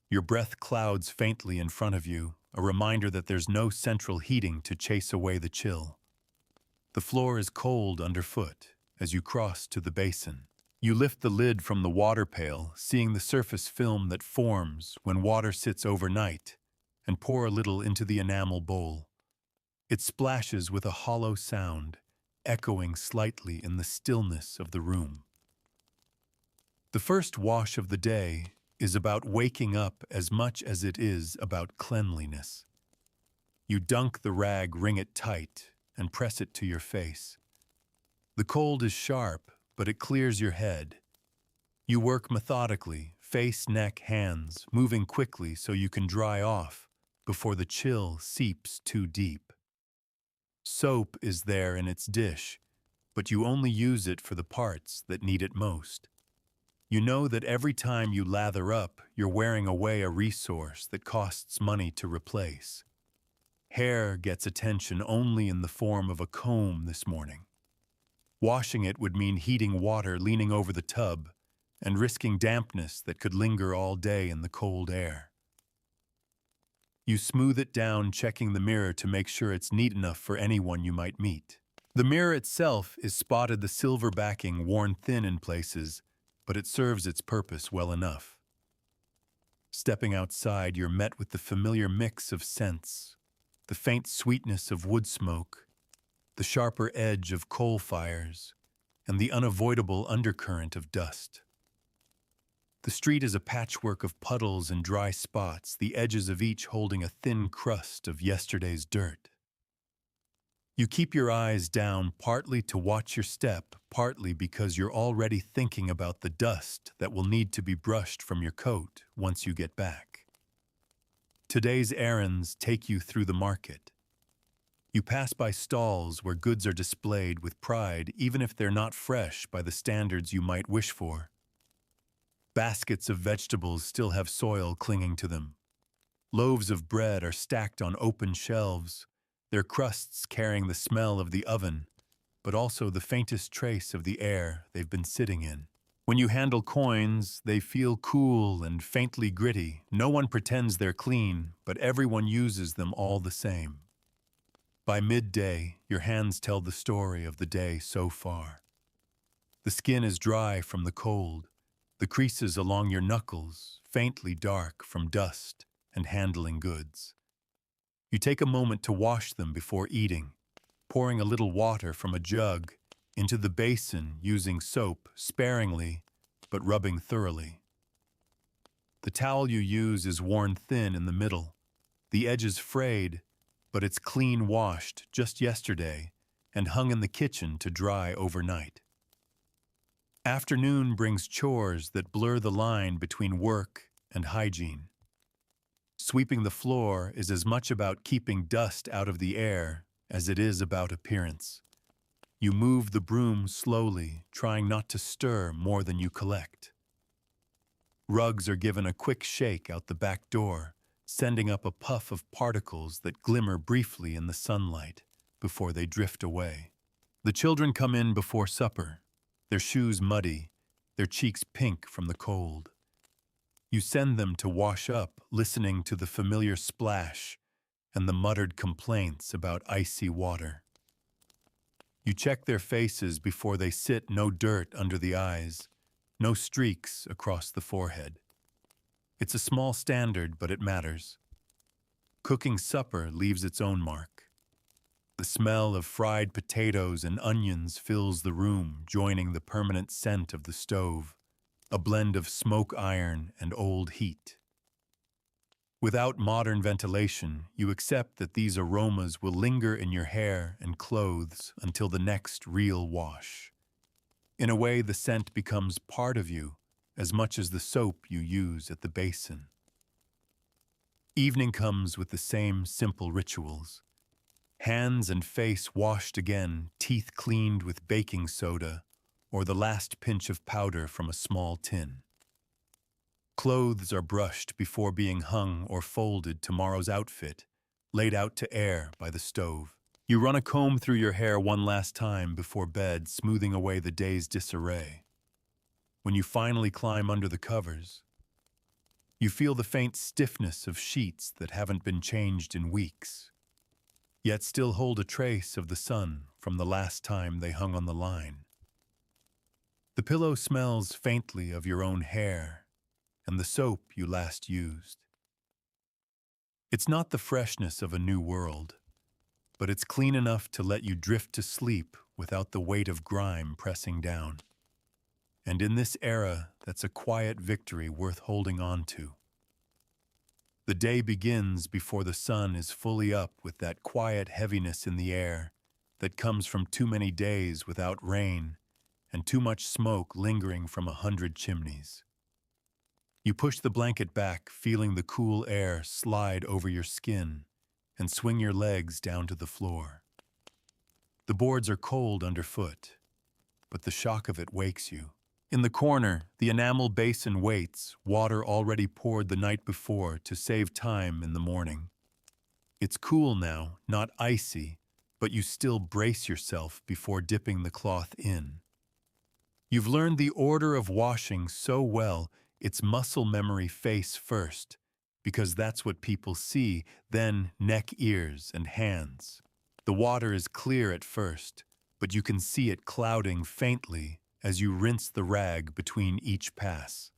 Your breath clouds faintly in front of you, a reminder that there's no central heating to chase away the chill. The floor is cold underfoot as you cross to the basin. You lift the lid from the water pail, seeing the surface film that forms when water sits overnight, and pour a little into the enamel bowl. It splashes with a hollow sound, echoing slightly in the stillness of the room. The first wash of the day is about waking up as much as it is about cleanliness. You dunk the rag, wring it tight, and press it to your face. The cold is sharp, but it clears your head. You work methodically, face, neck, hands, moving quickly so you can dry off before the chill seeps too deep. Soap is there in its dish, but you only use it for the parts that need it most. You know that every time you lather up, you're wearing away a resource that costs money to replace. Hair gets attention only in the form of a comb this morning. Washing it would mean heating water leaning over the tub and risking dampness that could linger all day in the cold air. You smooth it down, checking the mirror to make sure it's neat enough for anyone you might meet. The mirror itself is spotted the silver backing worn thin in places, but it serves its purpose well enough. Stepping outside, you're met with the familiar mix of scents, the faint sweetness of wood smoke, the sharper edge of coal fires, and the unavoidable undercurrent of dust. The street is a patchwork of puddles and dry spots, the edges of each holding a thin crust of yesterday's dirt. You keep your eyes down, partly to watch your step, partly because you're already thinking about the dust that will need to be brushed from your coat once you get back. Today's errands take you through the market. You pass by stalls where goods are displayed with pride, even if they're not fresh by the standards you might wish for. Baskets of vegetables still have soil clinging to them. Loaves of bread are stacked on open shelves, their crusts carrying the smell of the oven, but also the faintest trace of the air they've been sitting in. When you handle coins, they feel cool and faintly gritty. No one pretends they're clean, but everyone uses them all the same. By midday, your hands tell the story of the day so far. The skin is dry from the cold, the creases along your knuckles faintly dark from dust and handling goods. You take a moment to wash them before eating, pouring a little water from a jug into the basin using soap sparingly but rubbing thoroughly. The towel you use is worn thin in the middle, the edges frayed, but it's clean washed just yesterday and hung in the kitchen to dry overnight. Afternoon brings chores that blur the line between work and hygiene. Sweeping the floor is as much about keeping dust out of the air as it is about appearance. You move the broom slowly, trying not to stir more than you collect. Rugs are given a quick shake out the back door, sending up a puff of particles that glimmer briefly in the sunlight before they drift away. The children come in before supper, their shoes muddy, their cheeks pink from the cold. You send them to wash up, listening to the familiar splash and the muttered complaints about icy water. You check their faces before they sit, no dirt under the eyes, no streaks across the forehead. It's a small standard, but it matters. Cooking supper leaves its own mark. The smell of fried potatoes and onions fills the room, joining the permanent scent of the stove. a blend of smoke iron and old heat. Without modern ventilation, you accept that these aromas will linger in your hair and clothes until the next real wash. In a way, the scent becomes part of you as much as the soap you use at the basin. Evening comes with the same simple rituals. Hands and face washed again, teeth cleaned with baking soda, or the last pinch of powder from a small tin. Clothes are brushed before being hung or folded tomorrow's outfit, laid out to air by the stove. You run a comb through your hair one last time before bed, smoothing away the day's disarray. When you finally climb under the covers, you feel the faint stiffness of sheets that haven't been changed in weeks, yet still hold a trace of the sun from the last time they hung on the line. The pillow smells faintly of your own hair and the soap you last used. It's not the freshness of a new world, but it's clean enough to let you drift to sleep without the weight of grime pressing down. And in this era, that's a quiet victory worth holding on to. The day begins before the sun is fully up with that quiet heaviness in the air that comes from too many days without rain and too much smoke lingering from 100 chimneys. You push the blanket back, feeling the cool air slide over your skin, and swing your legs down to the floor. The boards are cold underfoot, but the shock of it wakes you. In the corner, the enamel basin waits, water already poured the night before to save time in the morning. It's cool now, not icy, but you still brace yourself before dipping the cloth in. You've learned the order of washing so well, it's muscle memory face first, because that's what people see, then neck, ears, and hands. The water is clear at first, but you can see it clouding faintly as you rinse the rag between each pass.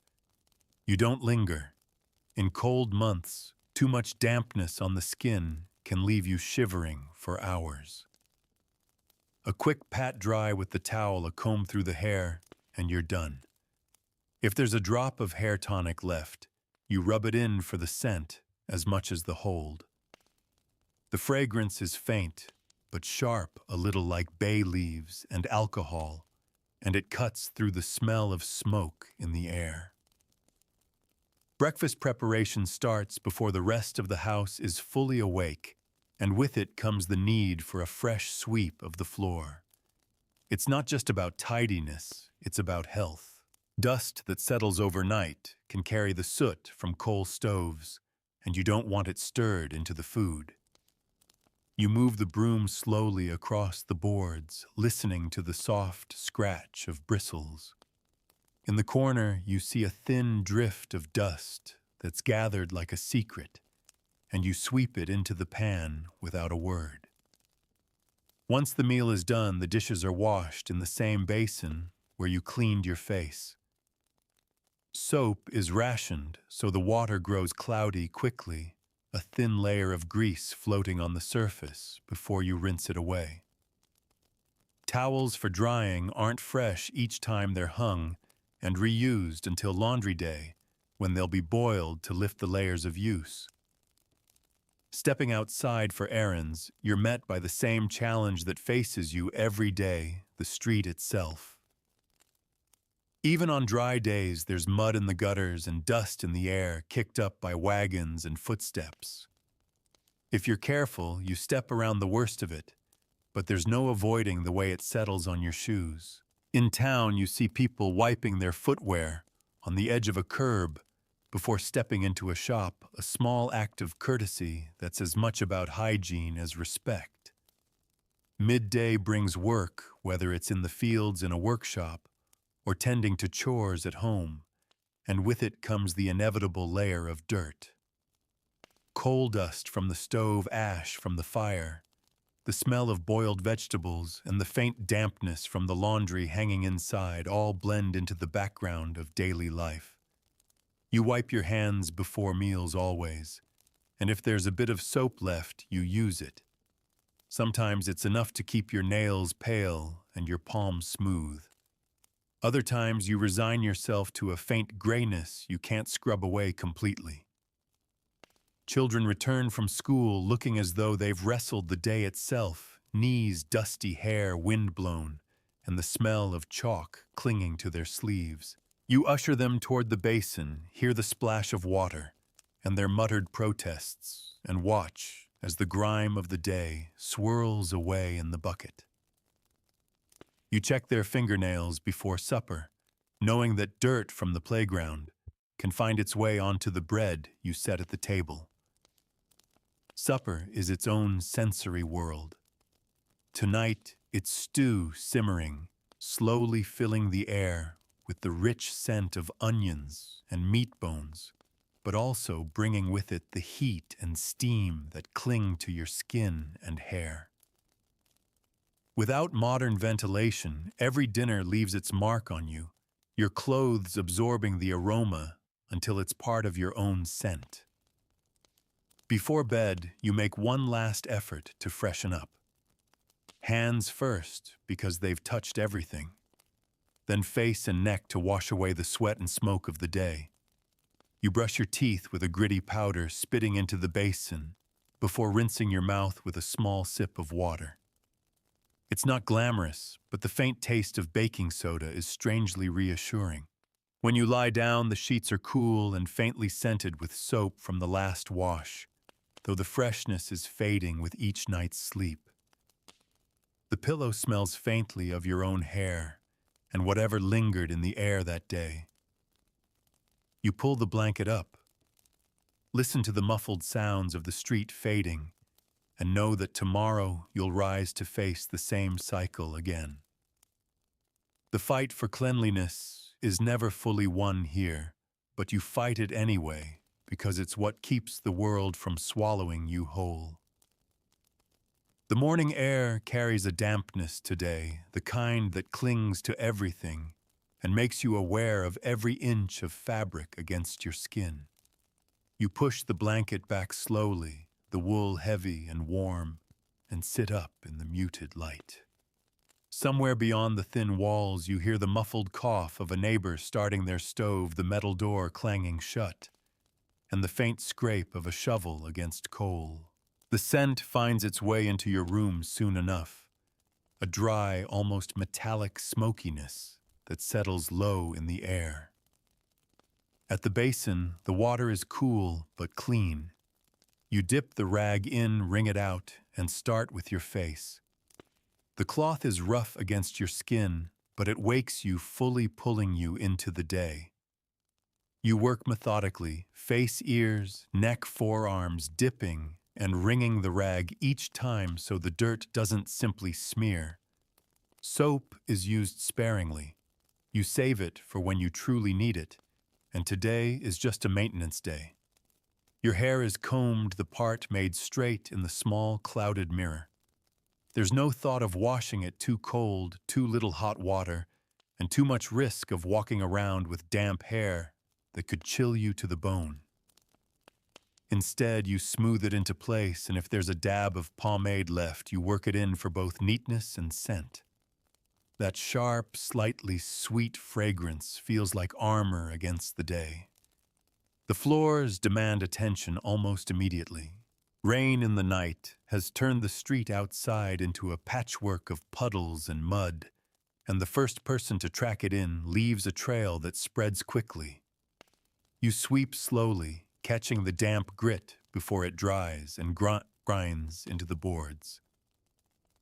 You don't linger. In cold months, too much dampness on the skin can leave you shivering for hours. A quick pat dry with the towel, a comb through the hair, and you're done. If there's a drop of hair tonic left, you rub it in for the scent as much as the hold. The fragrance is faint, but sharp, a little like bay leaves and alcohol, and it cuts through the smell of smoke in the air. Breakfast preparation starts before the rest of the house is fully awake, and with it comes the need for a fresh sweep of the floor. It's not just about tidiness, it's about health. Dust that settles overnight can carry the soot from coal stoves, and you don't want it stirred into the food. You move the broom slowly across the boards, listening to the soft scratch of bristles. In the corner, you see a thin drift of dust that's gathered like a secret, and you sweep it into the pan without a word. Once the meal is done, the dishes are washed in the same basin where you cleaned your face. Soap is rationed, so the water grows cloudy quickly, a thin layer of grease floating on the surface before you rinse it away. Towels for drying aren't fresh each time they're hung and reused until laundry day, when they'll be boiled to lift the layers of use. Stepping outside for errands, you're met by the same challenge that faces you every day, the street itself. Even on dry days, there's mud in the gutters and dust in the air kicked up by wagons and footsteps. If you're careful, you step around the worst of it, but there's no avoiding the way it settles on your shoes. In town, you see people wiping their footwear on the edge of a curb before stepping into a shop, a small act of courtesy that's as much about hygiene as respect. Midday brings work, whether it's in the fields in a workshop or tending to chores at home, and with it comes the inevitable layer of dirt. Coal dust from the stove, ash from the fire, the smell of boiled vegetables, and the faint dampness from the laundry hanging inside all blend into the background of daily life. You wipe your hands before meals always, and if there's a bit of soap left, you use it. Sometimes it's enough to keep your nails pale and your palms smooth. Other times you resign yourself to a faint grayness you can't scrub away completely. Children return from school looking as though they've wrestled the day itself, knees dusty, hair windblown, and the smell of chalk clinging to their sleeves. You usher them toward the basin, hear the splash of water, and their muttered protests, and watch as the grime of the day swirls away in the bucket. You check their fingernails before supper, knowing that dirt from the playground can find its way onto the bread you set at the table. Supper is its own sensory world. Tonight, it's stew simmering, slowly filling the air with the rich scent of onions and meat bones, but also bringing with it the heat and steam that cling to your skin and hair. Without modern ventilation, every dinner leaves its mark on you, your clothes absorbing the aroma until it's part of your own scent. Before bed, you make one last effort to freshen up. Hands first, because they've touched everything. Then face and neck to wash away the sweat and smoke of the day. You brush your teeth with a gritty powder spitting into the basin before rinsing your mouth with a small sip of water. It's not glamorous, but the faint taste of baking soda is strangely reassuring. When you lie down, the sheets are cool and faintly scented with soap from the last wash, though the freshness is fading with each night's sleep. The pillow smells faintly of your own hair and whatever lingered in the air that day. You pull the blanket up, listen to the muffled sounds of the street fading, and know that tomorrow you'll rise to face the same cycle again. The fight for cleanliness is never fully won here, but you fight it anyway because it's what keeps the world from swallowing you whole. The morning air carries a dampness today, the kind that clings to everything and makes you aware of every inch of fabric against your skin. You push the blanket back slowly, the wool heavy and warm, and sit up in the muted light. Somewhere beyond the thin walls, you hear the muffled cough of a neighbor starting their stove, the metal door clanging shut, and the faint scrape of a shovel against coal. The scent finds its way into your room soon enough, a dry, almost metallic smokiness that settles low in the air. At the basin, the water is cool but clean. You dip the rag in, wring it out, and start with your face. The cloth is rough against your skin, but it wakes you, fully pulling you into the day. You work methodically, face, ears, neck, forearms, dipping and wringing the rag each time so the dirt doesn't simply smear. Soap is used sparingly. You save it for when you truly need it, and today is just a maintenance day. Your hair is combed, the part made straight in the small, clouded mirror. There's no thought of washing it too cold, too little hot water, and too much risk of walking around with damp hair that could chill you to the bone. Instead, you smooth it into place, and if there's a dab of pomade left, you work it in for both neatness and scent. That sharp, slightly sweet fragrance feels like armor against the day. The floors demand attention almost immediately. Rain in the night has turned the street outside into a patchwork of puddles and mud, and the first person to track it in leaves a trail that spreads quickly. You sweep slowly, catching the damp grit before it dries and grinds into the boards.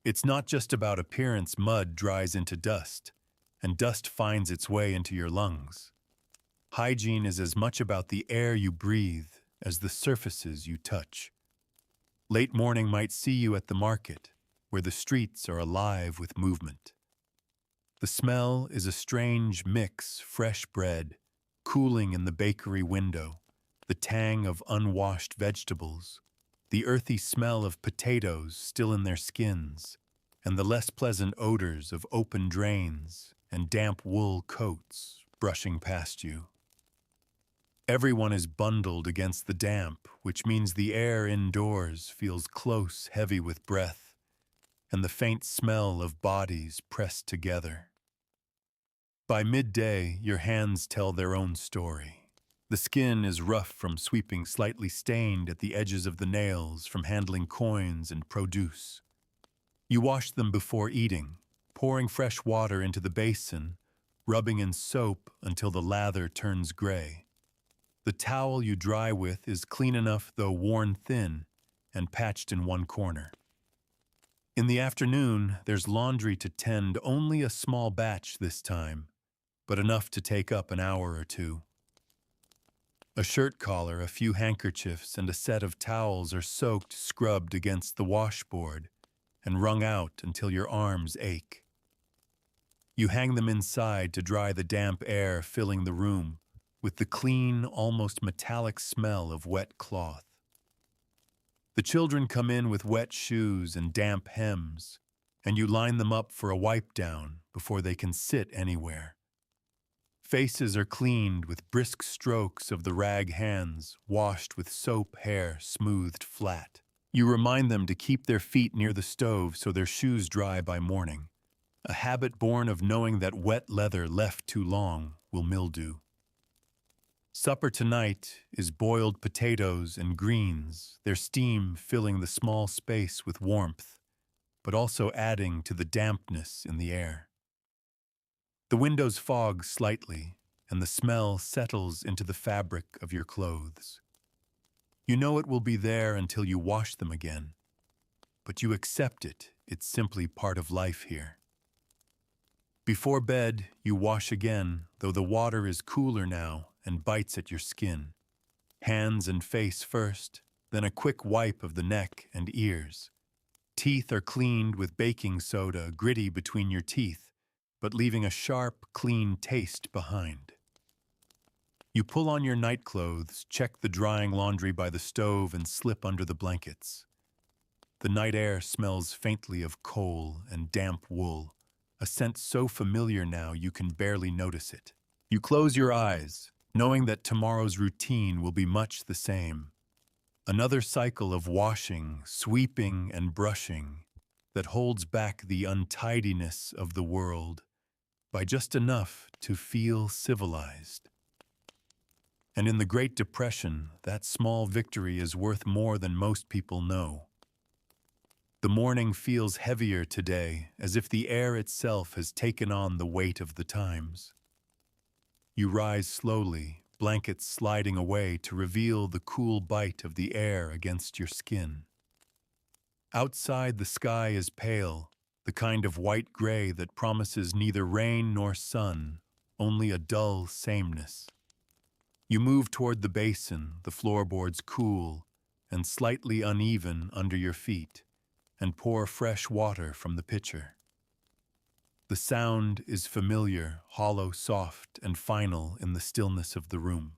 It's not just about appearance. Mud dries into dust, and dust finds its way into your lungs. Hygiene is as much about the air you breathe as the surfaces you touch. Late morning might see you at the market, where the streets are alive with movement. The smell is a strange mix: fresh bread, cooling in the bakery window, the tang of unwashed vegetables, the earthy smell of potatoes still in their skins, and the less pleasant odors of open drains and damp wool coats brushing past you. Everyone is bundled against the damp, which means the air indoors feels close, heavy with breath, and the faint smell of bodies pressed together. By midday, your hands tell their own story. The skin is rough from sweeping, slightly stained at the edges of the nails from handling coins and produce. You wash them before eating, pouring fresh water into the basin, rubbing in soap until the lather turns gray. The towel you dry with is clean enough though worn thin and patched in one corner. In the afternoon, there's laundry to tend, only a small batch this time, but enough to take up an hour or two. A shirt collar, a few handkerchiefs, and a set of towels are soaked, scrubbed against the washboard, and wrung out until your arms ache. You hang them inside to dry the damp air filling the room with the clean, almost metallic smell of wet cloth. The children come in with wet shoes and damp hems, and you line them up for a wipe down before they can sit anywhere. Faces are cleaned with brisk strokes of the rag hands, washed with soap, hair smoothed flat. You remind them to keep their feet near the stove so their shoes dry by morning, a habit born of knowing that wet leather left too long will mildew. Supper tonight is boiled potatoes and greens, their steam filling the small space with warmth, but also adding to the dampness in the air. The windows fog slightly, and the smell settles into the fabric of your clothes. You know it will be there until you wash them again, but you accept it. It's simply part of life here. Before bed, you wash again, though the water is cooler now and bites at your skin. Hands and face first, then a quick wipe of the neck and ears. Teeth are cleaned with baking soda, gritty between your teeth, but leaving a sharp, clean taste behind. You pull on your nightclothes, check the drying laundry by the stove, and slip under the blankets. The night air smells faintly of coal and damp wool, a scent so familiar now you can barely notice it. You close your eyes, knowing that tomorrow's routine will be much the same. Another cycle of washing, sweeping, and brushing that holds back the untidiness of the world by just enough to feel civilized. And in the Great Depression, that small victory is worth more than most people know. The morning feels heavier today, as if the air itself has taken on the weight of the times. You rise slowly, blankets sliding away to reveal the cool bite of the air against your skin. Outside, the sky is pale, the kind of white-gray that promises neither rain nor sun, only a dull sameness. You move toward the basin, the floorboards cool and slightly uneven under your feet, and pour fresh water from the pitcher. The sound is familiar, hollow, soft, and final in the stillness of the room.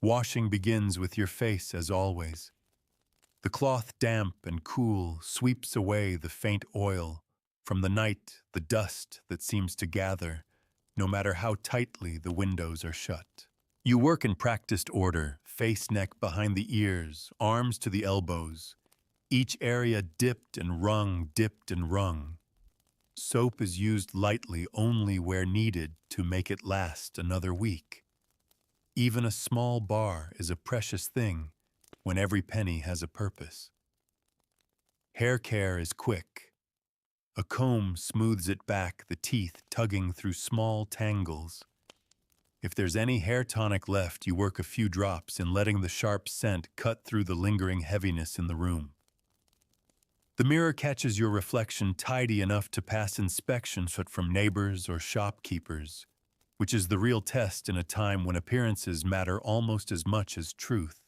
Washing begins with your face as always. The cloth, damp and cool, sweeps away the faint oil from the night, the dust that seems to gather, no matter how tightly the windows are shut. You work in practiced order, face, neck behind the ears, arms to the elbows, each area dipped and wrung, dipped and wrung. Soap is used lightly only where needed to make it last another week. Even a small bar is a precious thing when every penny has a purpose. Hair care is quick. A comb smooths it back, the teeth tugging through small tangles. If there's any hair tonic left, you work a few drops in letting the sharp scent cut through the lingering heaviness in the room. The mirror catches your reflection tidy enough to pass inspection from neighbors or shopkeepers, which is the real test in a time when appearances matter almost as much as truth.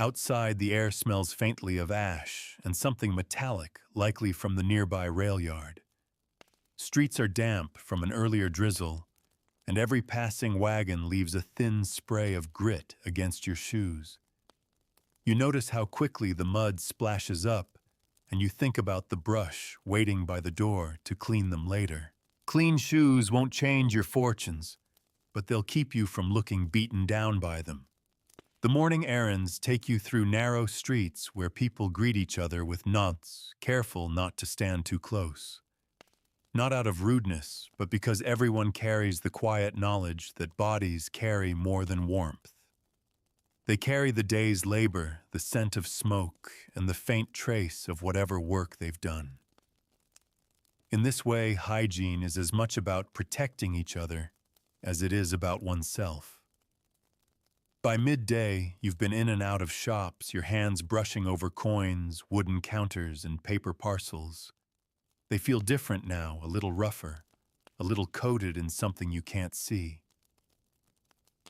Outside, the air smells faintly of ash and something metallic, likely from the nearby rail yard. Streets are damp from an earlier drizzle, and every passing wagon leaves a thin spray of grit against your shoes. You notice how quickly the mud splashes up, and you think about the brush waiting by the door to clean them later. Clean shoes won't change your fortunes, but they'll keep you from looking beaten down by them. The morning errands take you through narrow streets where people greet each other with nods, careful not to stand too close. not out of rudeness, but because everyone carries the quiet knowledge that bodies carry more than warmth. They carry the day's labor, the scent of smoke, and the faint trace of whatever work they've done. In this way, hygiene is as much about protecting each other as it is about oneself. By midday, you've been in and out of shops, your hands brushing over coins, wooden counters, and paper parcels. They feel different now, a little rougher, a little coated in something you can't see.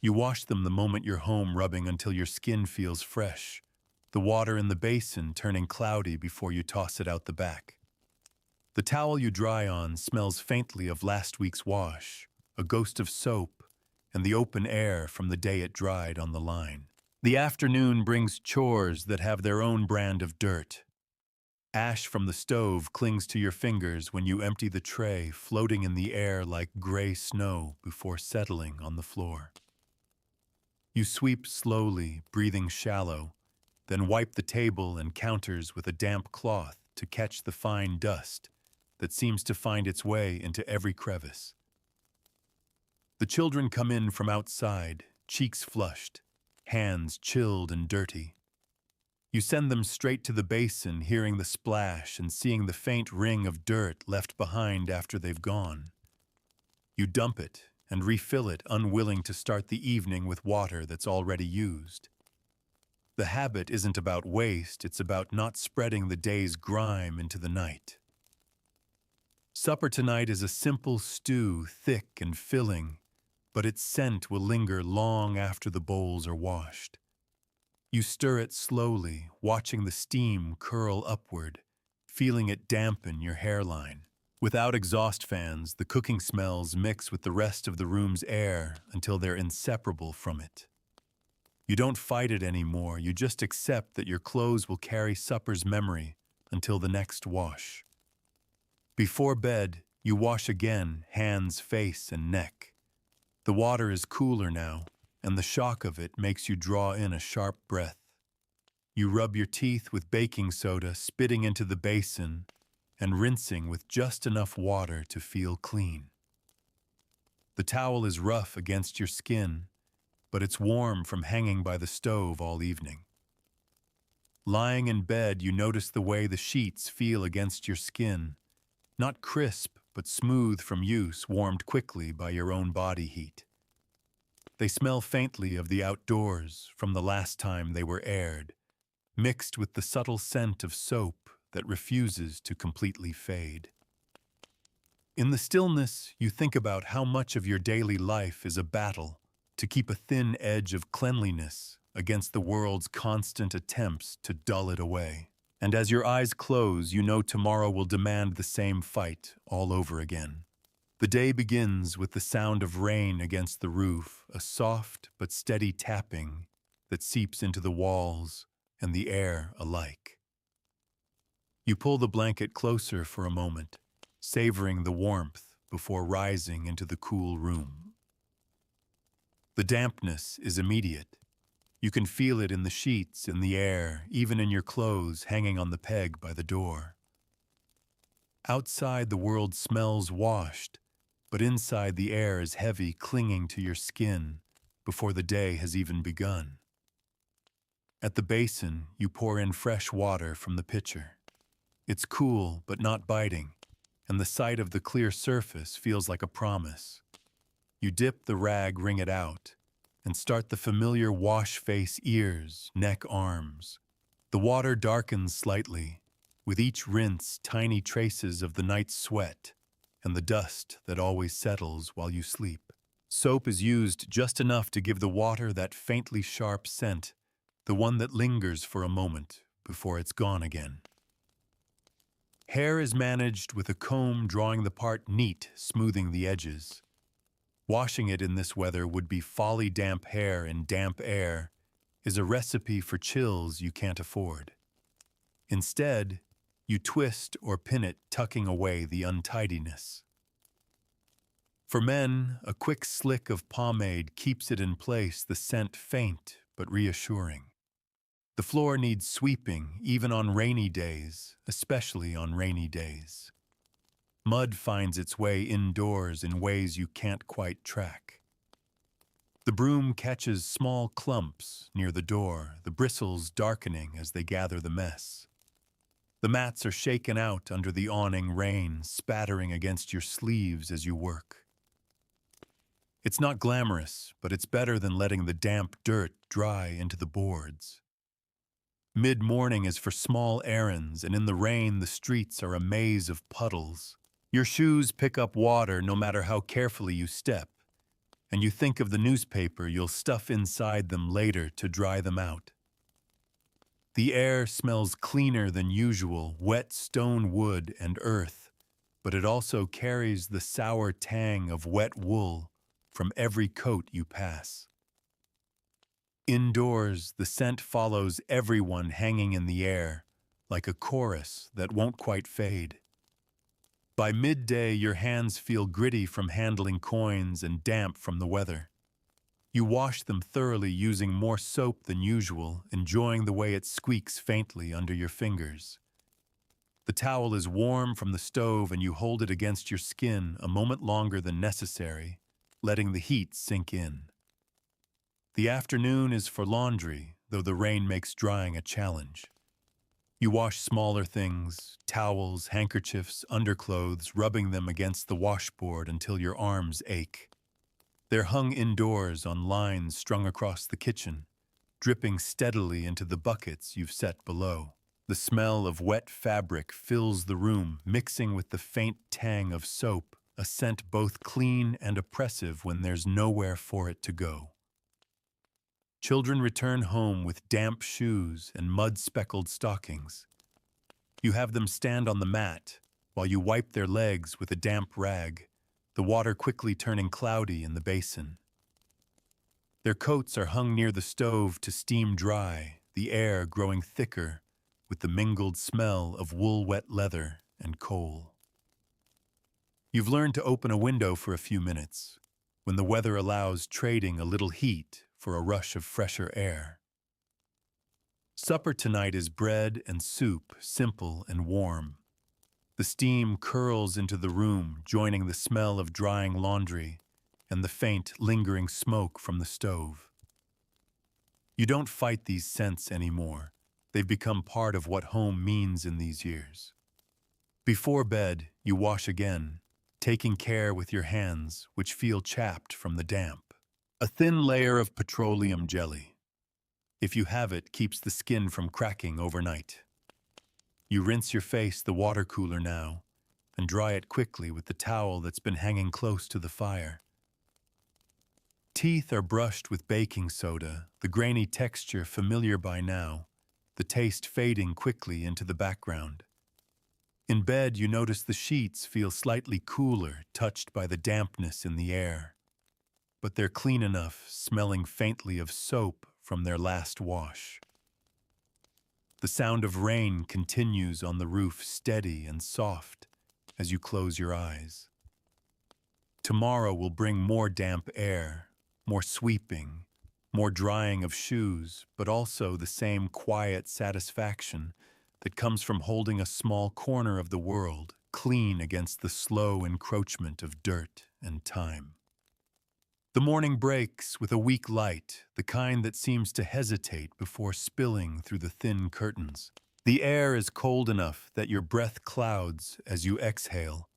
You wash them the moment you're home, rubbing until your skin feels fresh, the water in the basin turning cloudy before you toss it out the back. The towel you dry on smells faintly of last week's wash, a ghost of soap, and the open air from the day it dried on the line. The afternoon brings chores that have their own brand of dirt. Ash from the stove clings to your fingers when you empty the tray, floating in the air like gray snow before settling on the floor. You sweep slowly, breathing shallow, then wipe the table and counters with a damp cloth to catch the fine dust that seems to find its way into every crevice. The children come in from outside, cheeks flushed, hands chilled and dirty. You send them straight to the basin, hearing the splash and seeing the faint ring of dirt left behind after they've gone. You dump it and refill it, unwilling to start the evening with water that's already used. The habit isn't about waste, it's about not spreading the day's grime into the night. Supper tonight is a simple stew, thick and filling, but its scent will linger long after the bowls are washed. You stir it slowly, watching the steam curl upward, feeling it dampen your hairline. Without exhaust fans, the cooking smells mix with the rest of the room's air until they're inseparable from it. You don't fight it anymore, you just accept that your clothes will carry supper's memory until the next wash. Before bed, you wash again, hands, face, and neck. The water is cooler now, and the shock of it makes you draw in a sharp breath. You rub your teeth with baking soda, spitting into the basin, and rinsing with just enough water to feel clean. The towel is rough against your skin, but it's warm from hanging by the stove all evening. Lying in bed, you notice the way the sheets feel against your skin, not crisp, but smooth from use, warmed quickly by your own body heat. They smell faintly of the outdoors from the last time they were aired, mixed with the subtle scent of soap that refuses to completely fade. In the stillness, you think about how much of your daily life is a battle to keep a thin edge of cleanliness against the world's constant attempts to dull it away. And as your eyes close, you know tomorrow will demand the same fight all over again. The day begins with the sound of rain against the roof, a soft but steady tapping that seeps into the walls and the air alike. You pull the blanket closer for a moment, savoring the warmth before rising into the cool room. The dampness is immediate. You can feel it in the sheets, in the air, even in your clothes hanging on the peg by the door. Outside, the world smells washed, but inside the air is heavy, clinging to your skin before the day has even begun. At the basin, you pour in fresh water from the pitcher. It's cool, but not biting, and the sight of the clear surface feels like a promise. You dip the rag, wring it out, and start the familiar wash face, ears, neck, arms. The water darkens slightly, with each rinse tiny traces of the night's sweat and the dust that always settles while you sleep. Soap is used just enough to give the water that faintly sharp scent, the one that lingers for a moment before it's gone again. Hair is managed with a comb, drawing the part neat, smoothing the edges. Washing it in this weather would be folly. Damp hair in damp air is a recipe for chills you can't afford. Instead, you twist or pin it, tucking away the untidiness. For men, a quick slick of pomade keeps it in place, the scent faint but reassuring. The floor needs sweeping, even on rainy days, especially on rainy days. Mud finds its way indoors in ways you can't quite track. The broom catches small clumps near the door, the bristles darkening as they gather the mess. The mats are shaken out under the awning rain, spattering against your sleeves as you work. It's not glamorous, but it's better than letting the damp dirt dry into the boards. Mid-morning is for small errands, and in the rain the streets are a maze of puddles. Your shoes pick up water no matter how carefully you step, and you think of the newspaper you'll stuff inside them later to dry them out. The air smells cleaner than usual, wet stone wood and earth, but it also carries the sour tang of wet wool from every coat you pass. Indoors, the scent follows everyone hanging in the air, like a chorus that won't quite fade. By midday, your hands feel gritty from handling coins and damp from the weather. You wash them thoroughly using more soap than usual, enjoying the way it squeaks faintly under your fingers. The towel is warm from the stove and you hold it against your skin a moment longer than necessary, letting the heat sink in. The afternoon is for laundry, though the rain makes drying a challenge. You wash smaller things, towels, handkerchiefs, underclothes, rubbing them against the washboard until your arms ache. They're hung indoors on lines strung across the kitchen, dripping steadily into the buckets you've set below. The smell of wet fabric fills the room, mixing with the faint tang of soap, a scent both clean and oppressive when there's nowhere for it to go. Children return home with damp shoes and mud-speckled stockings. You have them stand on the mat while you wipe their legs with a damp rag, the water quickly turning cloudy in the basin. Their coats are hung near the stove to steam dry, the air growing thicker with the mingled smell of wool-wet leather and coal. You've learned to open a window for a few minutes, when the weather allows, trading a little heat for a rush of fresher air. Supper tonight is bread and soup, simple and warm. The steam curls into the room, joining the smell of drying laundry and the faint, lingering smoke from the stove. You don't fight these scents anymore. They've become part of what home means in these years. Before bed, you wash again, taking care with your hands, which feel chapped from the damp. A thin layer of petroleum jelly, if you have it, keeps the skin from cracking overnight. You rinse your face the water cooler now and dry it quickly with the towel that's been hanging close to the fire. Teeth are brushed with baking soda, the grainy texture familiar by now, the taste fading quickly into the background. In bed, you notice the sheets feel slightly cooler, touched by the dampness in the air. But they're clean enough, smelling faintly of soap from their last wash. The sound of rain continues on the roof, steady and soft, as you close your eyes. Tomorrow will bring more damp air, more sweeping, more drying of shoes, but also the same quiet satisfaction that comes from holding a small corner of the world clean against the slow encroachment of dirt and time. The morning breaks with a weak light, the kind that seems to hesitate before spilling through the thin curtains. The air is cold enough that your breath clouds as you exhale,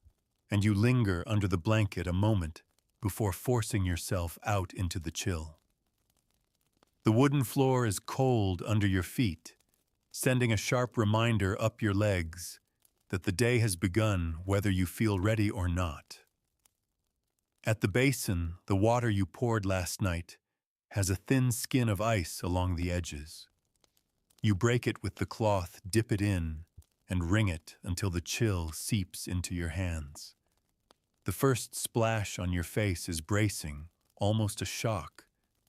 and you linger under the blanket a moment before forcing yourself out into the chill. The wooden floor is cold under your feet, sending a sharp reminder up your legs that the day has begun whether you feel ready or not. At the basin, the water you poured last night has a thin skin of ice along the edges. You break it with the cloth, dip it in, and wring it until the chill seeps into your hands. The first splash on your face is bracing, almost a shock,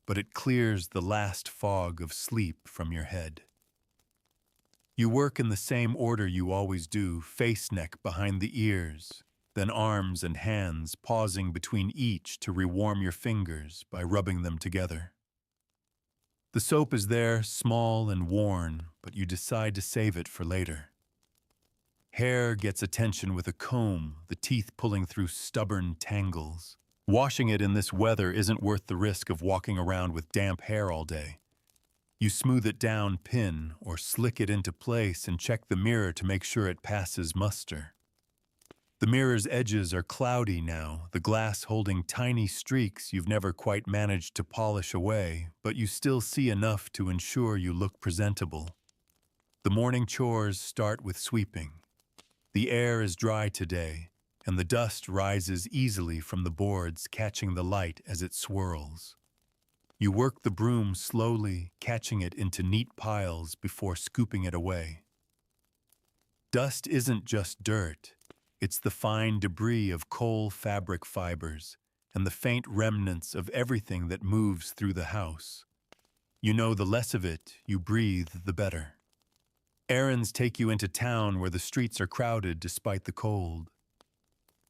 but it clears the last fog of sleep from your head. You work in the same order you always do, face neck behind the ears, then arms and hands, pausing between each to rewarm your fingers by rubbing them together. The soap is there, small and worn, but you decide to save it for later. Hair gets attention with a comb, the teeth pulling through stubborn tangles. Washing it in this weather isn't worth the risk of walking around with damp hair all day. You smooth it down, pin, or slick it into place and check the mirror to make sure it passes muster. The mirror's edges are cloudy now, the glass holding tiny streaks you've never quite managed to polish away, but you still see enough to ensure you look presentable. The morning chores start with sweeping. The air is dry today, and the dust rises easily from the boards, catching the light as it swirls. You work the broom slowly, catching it into neat piles before scooping it away. Dust isn't just dirt. It's the fine debris of coal fabric fibers and the faint remnants of everything that moves through the house. You know the less of it you breathe, the better. Errands take you into town where the streets are crowded despite the cold.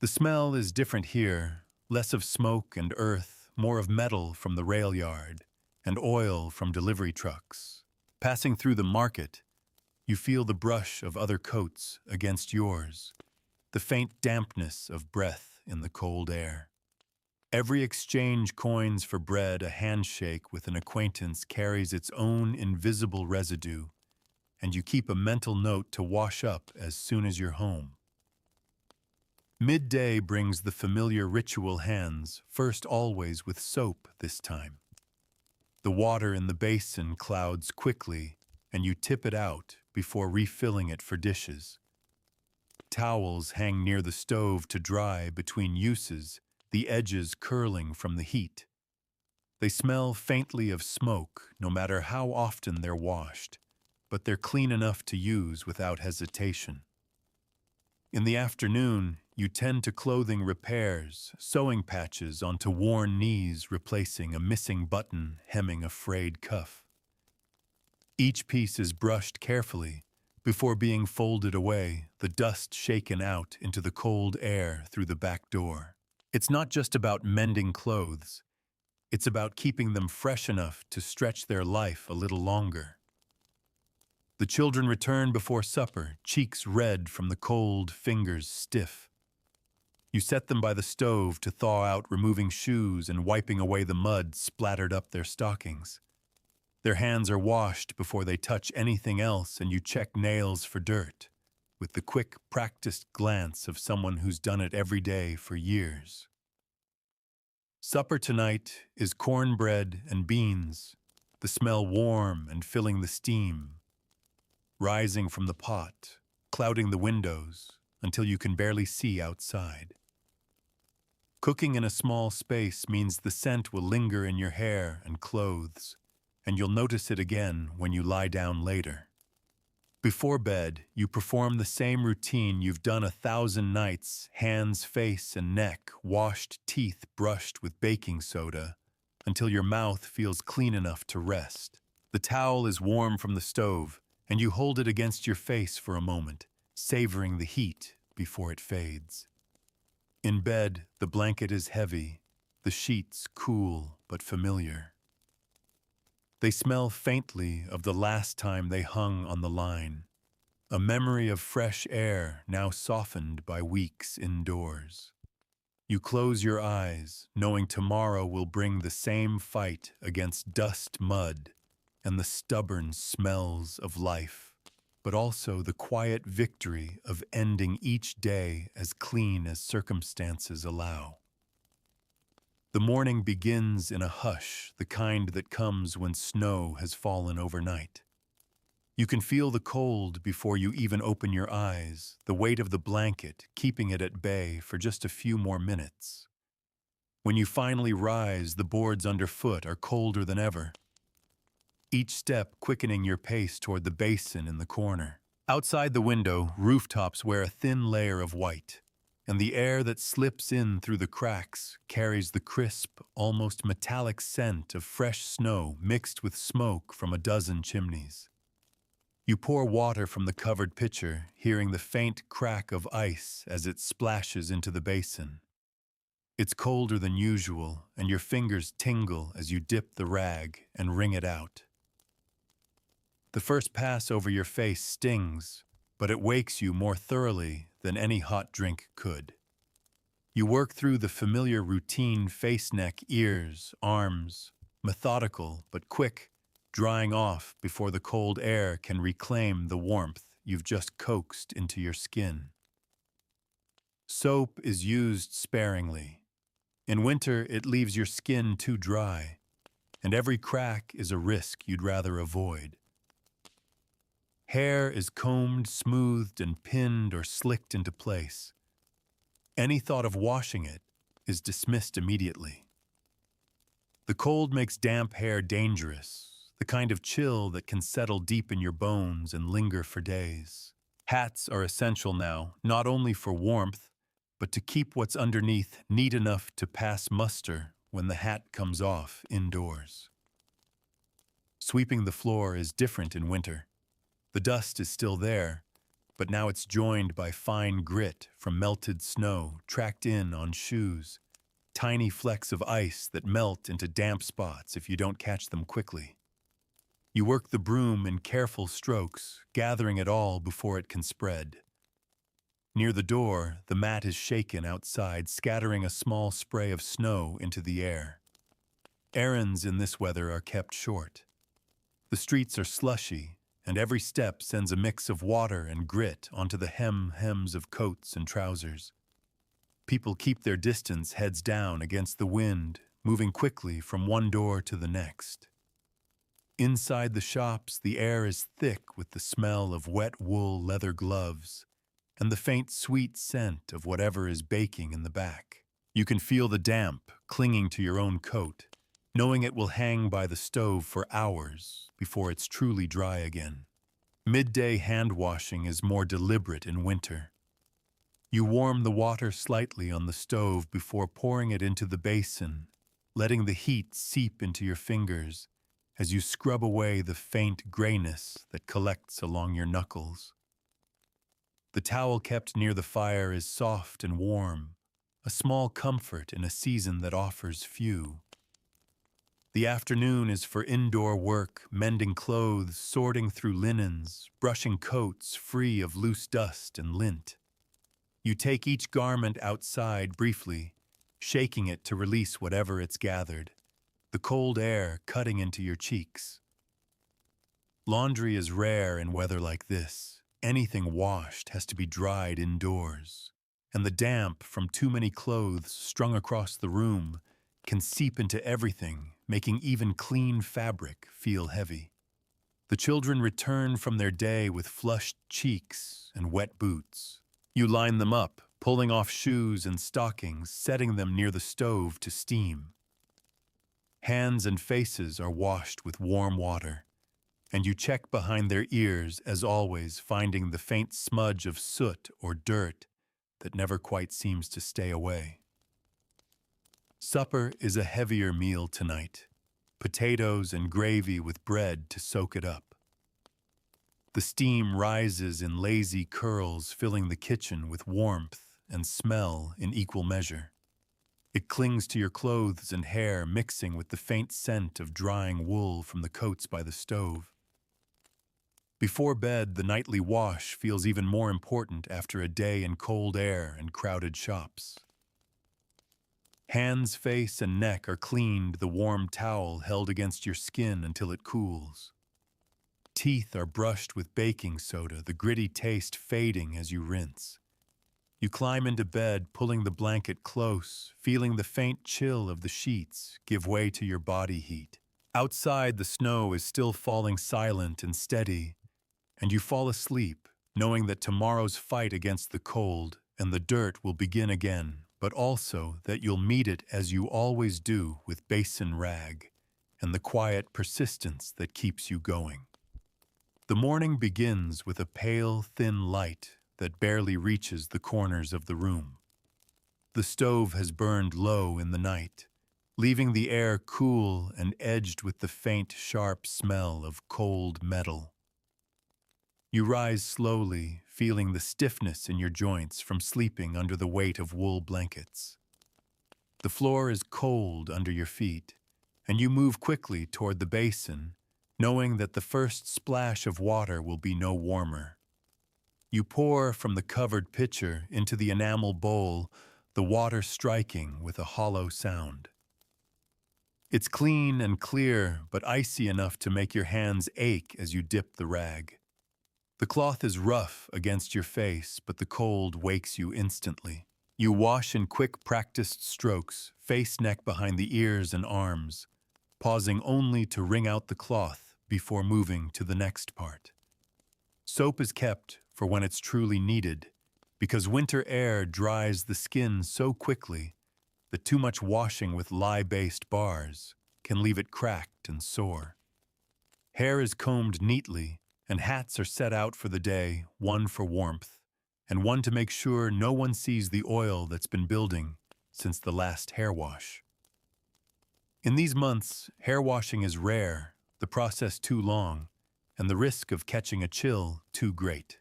The smell is different here, less of smoke and earth, more of metal from the rail yard and oil from delivery trucks. Passing through the market, you feel the brush of other coats against yours, the faint dampness of breath in the cold air. Every exchange coins for bread, a handshake with an acquaintance carries its own invisible residue, and you keep a mental note to wash up as soon as you're home. Midday brings the familiar ritual hands, first always with soap this time. The water in the basin clouds quickly, and you tip it out before refilling it for dishes. Towels hang near the stove to dry between uses, the edges curling from the heat. They smell faintly of smoke, no matter how often they're washed, but they're clean enough to use without hesitation. In the afternoon, you tend to clothing repairs, sewing patches onto worn knees replacing a missing button hemming a frayed cuff. Each piece is brushed carefully before being folded away, the dust shaken out into the cold air through the back door. It's not just about mending clothes. It's about keeping them fresh enough to stretch their life a little longer. The children return before supper, cheeks red from the cold, fingers stiff. You set them by the stove to thaw out, removing shoes and wiping away the mud splattered up their stockings. Their hands are washed before they touch anything else, and you check nails for dirt, with the quick, practiced glance of someone who's done it every day for years. Supper tonight is cornbread and beans, the smell warm and filling the steam, rising from the pot, clouding the windows until you can barely see outside. Cooking in a small space means the scent will linger in your hair and clothes, and you'll notice it again when you lie down later. Before bed, you perform the same routine you've done 1,000 nights, hands, face, and neck, washed teeth brushed with baking soda, until your mouth feels clean enough to rest. The towel is warm from the stove, and you hold it against your face for a moment, savoring the heat before it fades. In bed, the blanket is heavy, the sheets cool but familiar. They smell faintly of the last time they hung on the line, a memory of fresh air now softened by weeks indoors. You close your eyes, knowing tomorrow will bring the same fight against dust, mud, and the stubborn smells of life, but also the quiet victory of ending each day as clean as circumstances allow. The morning begins in a hush, the kind that comes when snow has fallen overnight. You can feel the cold before you even open your eyes, the weight of the blanket keeping it at bay for just a few more minutes. When you finally rise, the boards underfoot are colder than ever, each step quickening your pace toward the basin in the corner. Outside the window, rooftops wear a thin layer of white, and the air that slips in through the cracks carries the crisp, almost metallic scent of fresh snow mixed with smoke from a dozen chimneys. You pour water from the covered pitcher, hearing the faint crack of ice as it splashes into the basin. It's colder than usual, and your fingers tingle as you dip the rag and wring it out. The first pass over your face stings, but it wakes you more thoroughly than any hot drink could. You work through the familiar routine face, neck, ears, arms, methodical but quick, drying off before the cold air can reclaim the warmth you've just coaxed into your skin. Soap is used sparingly. In winter, it leaves your skin too dry, and every crack is a risk you'd rather avoid. Hair is combed, smoothed, and pinned or slicked into place. Any thought of washing it is dismissed immediately. The cold makes damp hair dangerous, the kind of chill that can settle deep in your bones and linger for days. Hats are essential now, not only for warmth, but to keep what's underneath neat enough to pass muster when the hat comes off indoors. Sweeping the floor is different in winter. The dust is still there, but now it's joined by fine grit from melted snow tracked in on shoes, tiny flecks of ice that melt into damp spots if you don't catch them quickly. You work the broom in careful strokes, gathering it all before it can spread. Near the door, the mat is shaken outside, scattering a small spray of snow into the air. Errands in this weather are kept short. The streets are slushy, and every step sends a mix of water and grit onto the hems of coats and trousers. People keep their distance, heads down against the wind, moving quickly from one door to the next. Inside the shops, the air is thick with the smell of wet wool leather gloves and the faint sweet scent of whatever is baking in the back. You can feel the damp clinging to your own coat, knowing it will hang by the stove for hours before it's truly dry again. Midday hand washing is more deliberate in winter. You warm the water slightly on the stove before pouring it into the basin, letting the heat seep into your fingers as you scrub away the faint grayness that collects along your knuckles. The towel kept near the fire is soft and warm, a small comfort in a season that offers few. The afternoon is for indoor work, mending clothes, sorting through linens, brushing coats free of loose dust and lint. You take each garment outside briefly, shaking it to release whatever it's gathered, the cold air cutting into your cheeks. Laundry is rare in weather like this. Anything washed has to be dried indoors, and the damp from too many clothes strung across the room can seep into everything, making even clean fabric feel heavy. The children return from their day with flushed cheeks and wet boots. You line them up, pulling off shoes and stockings, setting them near the stove to steam. Hands and faces are washed with warm water, and you check behind their ears, as always, finding the faint smudge of soot or dirt that never quite seems to stay away. Supper is a heavier meal tonight, potatoes and gravy with bread to soak it up. The steam rises in lazy curls, filling the kitchen with warmth and smell in equal measure. It clings to your clothes and hair, mixing with the faint scent of drying wool from the coats by the stove. Before bed, the nightly wash feels even more important after a day in cold air and crowded shops. Hands, face, and neck are cleaned, the warm towel held against your skin until it cools. Teeth are brushed with baking soda, the gritty taste fading as you rinse. You climb into bed, pulling the blanket close, feeling the faint chill of the sheets give way to your body heat. Outside, the snow is still falling silent and steady, and you fall asleep, knowing that tomorrow's fight against the cold and the dirt will begin again, but also that you'll meet it as you always do, with basin rag and the quiet persistence that keeps you going. The morning begins with a pale, thin light that barely reaches the corners of the room. The stove has burned low in the night, leaving the air cool and edged with the faint, sharp smell of cold metal. You rise slowly, feeling the stiffness in your joints from sleeping under the weight of wool blankets. The floor is cold under your feet, and you move quickly toward the basin, knowing that the first splash of water will be no warmer. You pour from the covered pitcher into the enamel bowl, the water striking with a hollow sound. It's clean and clear, but icy enough to make your hands ache as you dip the rag. The cloth is rough against your face, but the cold wakes you instantly. You wash in quick, practiced strokes, face, neck, behind the ears and arms, pausing only to wring out the cloth before moving to the next part. Soap is kept for when it's truly needed, because winter air dries the skin so quickly that too much washing with lye-based bars can leave it cracked and sore. Hair is combed neatly, and hats are set out for the day, one for warmth, and one to make sure no one sees the oil that's been building since the last hair wash. In these months, hair washing is rare, the process too long, and the risk of catching a chill too great.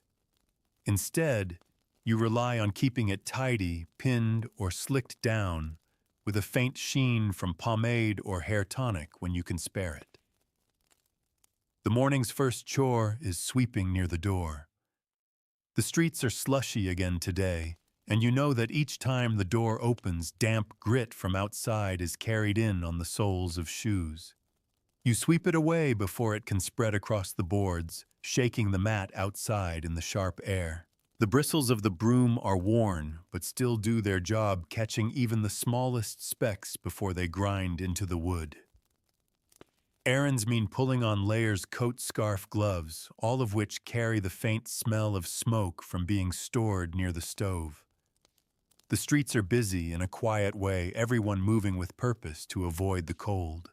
Instead, you rely on keeping it tidy, pinned, or slicked down with a faint sheen from pomade or hair tonic when you can spare it. The morning's first chore is sweeping near the door. The streets are slushy again today, and you know that each time the door opens, damp grit from outside is carried in on the soles of shoes. You sweep it away before it can spread across the boards, shaking the mat outside in the sharp air. The bristles of the broom are worn, but still do their job, catching even the smallest specks before they grind into the wood. Errands mean pulling on layers, coat, scarf, gloves, all of which carry the faint smell of smoke from being stored near the stove. The streets are busy in a quiet way, everyone moving with purpose to avoid the cold.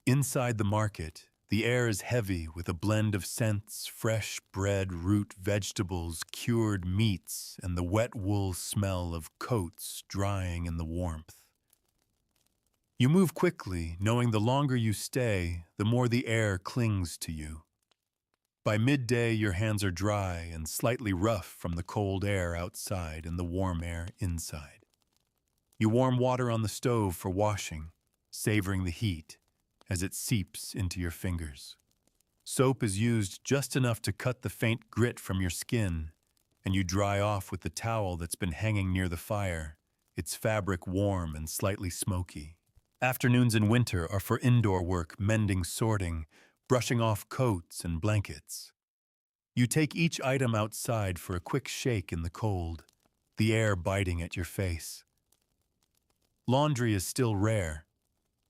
Inside the market, the air is heavy with a blend of scents, fresh bread, root vegetables, cured meats, and the wet wool smell of coats drying in the warmth. You move quickly, knowing the longer you stay, the more the air clings to you. By midday, your hands are dry and slightly rough from the cold air outside and the warm air inside. You warm water on the stove for washing, savoring the heat as it seeps into your fingers. Soap is used just enough to cut the faint grit from your skin, and you dry off with the towel that's been hanging near the fire, its fabric warm and slightly smoky. Afternoons in winter are for indoor work, mending, sorting, brushing off coats and blankets. You take each item outside for a quick shake in the cold, the air biting at your face. Laundry is still rare.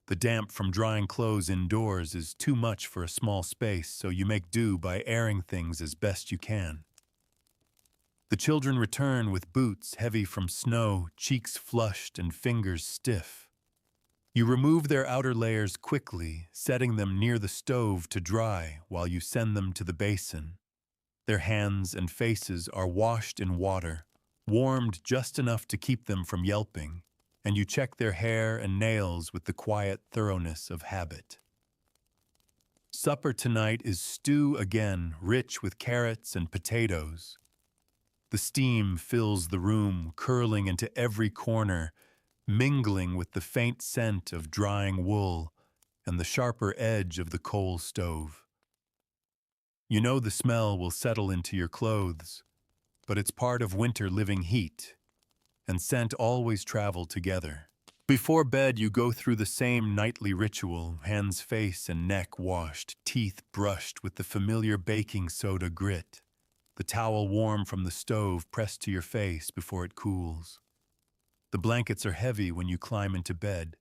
The damp from drying clothes indoors is too much for a small space, so you make do by airing things as best you can. The children return with boots heavy from snow, cheeks flushed and fingers stiff. You remove their outer layers quickly, setting them near the stove to dry while you send them to the basin. Their hands and faces are washed in water, warmed just enough to keep them from yelping, and you check their hair and nails with the quiet thoroughness of habit. Supper tonight is stew again, rich with carrots and potatoes. The steam fills the room, curling into every corner, mingling with the faint scent of drying wool and the sharper edge of the coal stove. You know the smell will settle into your clothes, but it's part of winter living heat, and scent always travel together. Before bed, you go through the same nightly ritual, hands, face, and neck washed, teeth brushed with the familiar baking soda grit, the towel warm from the stove pressed to your face before it cools. The blankets are heavy when you climb into bed,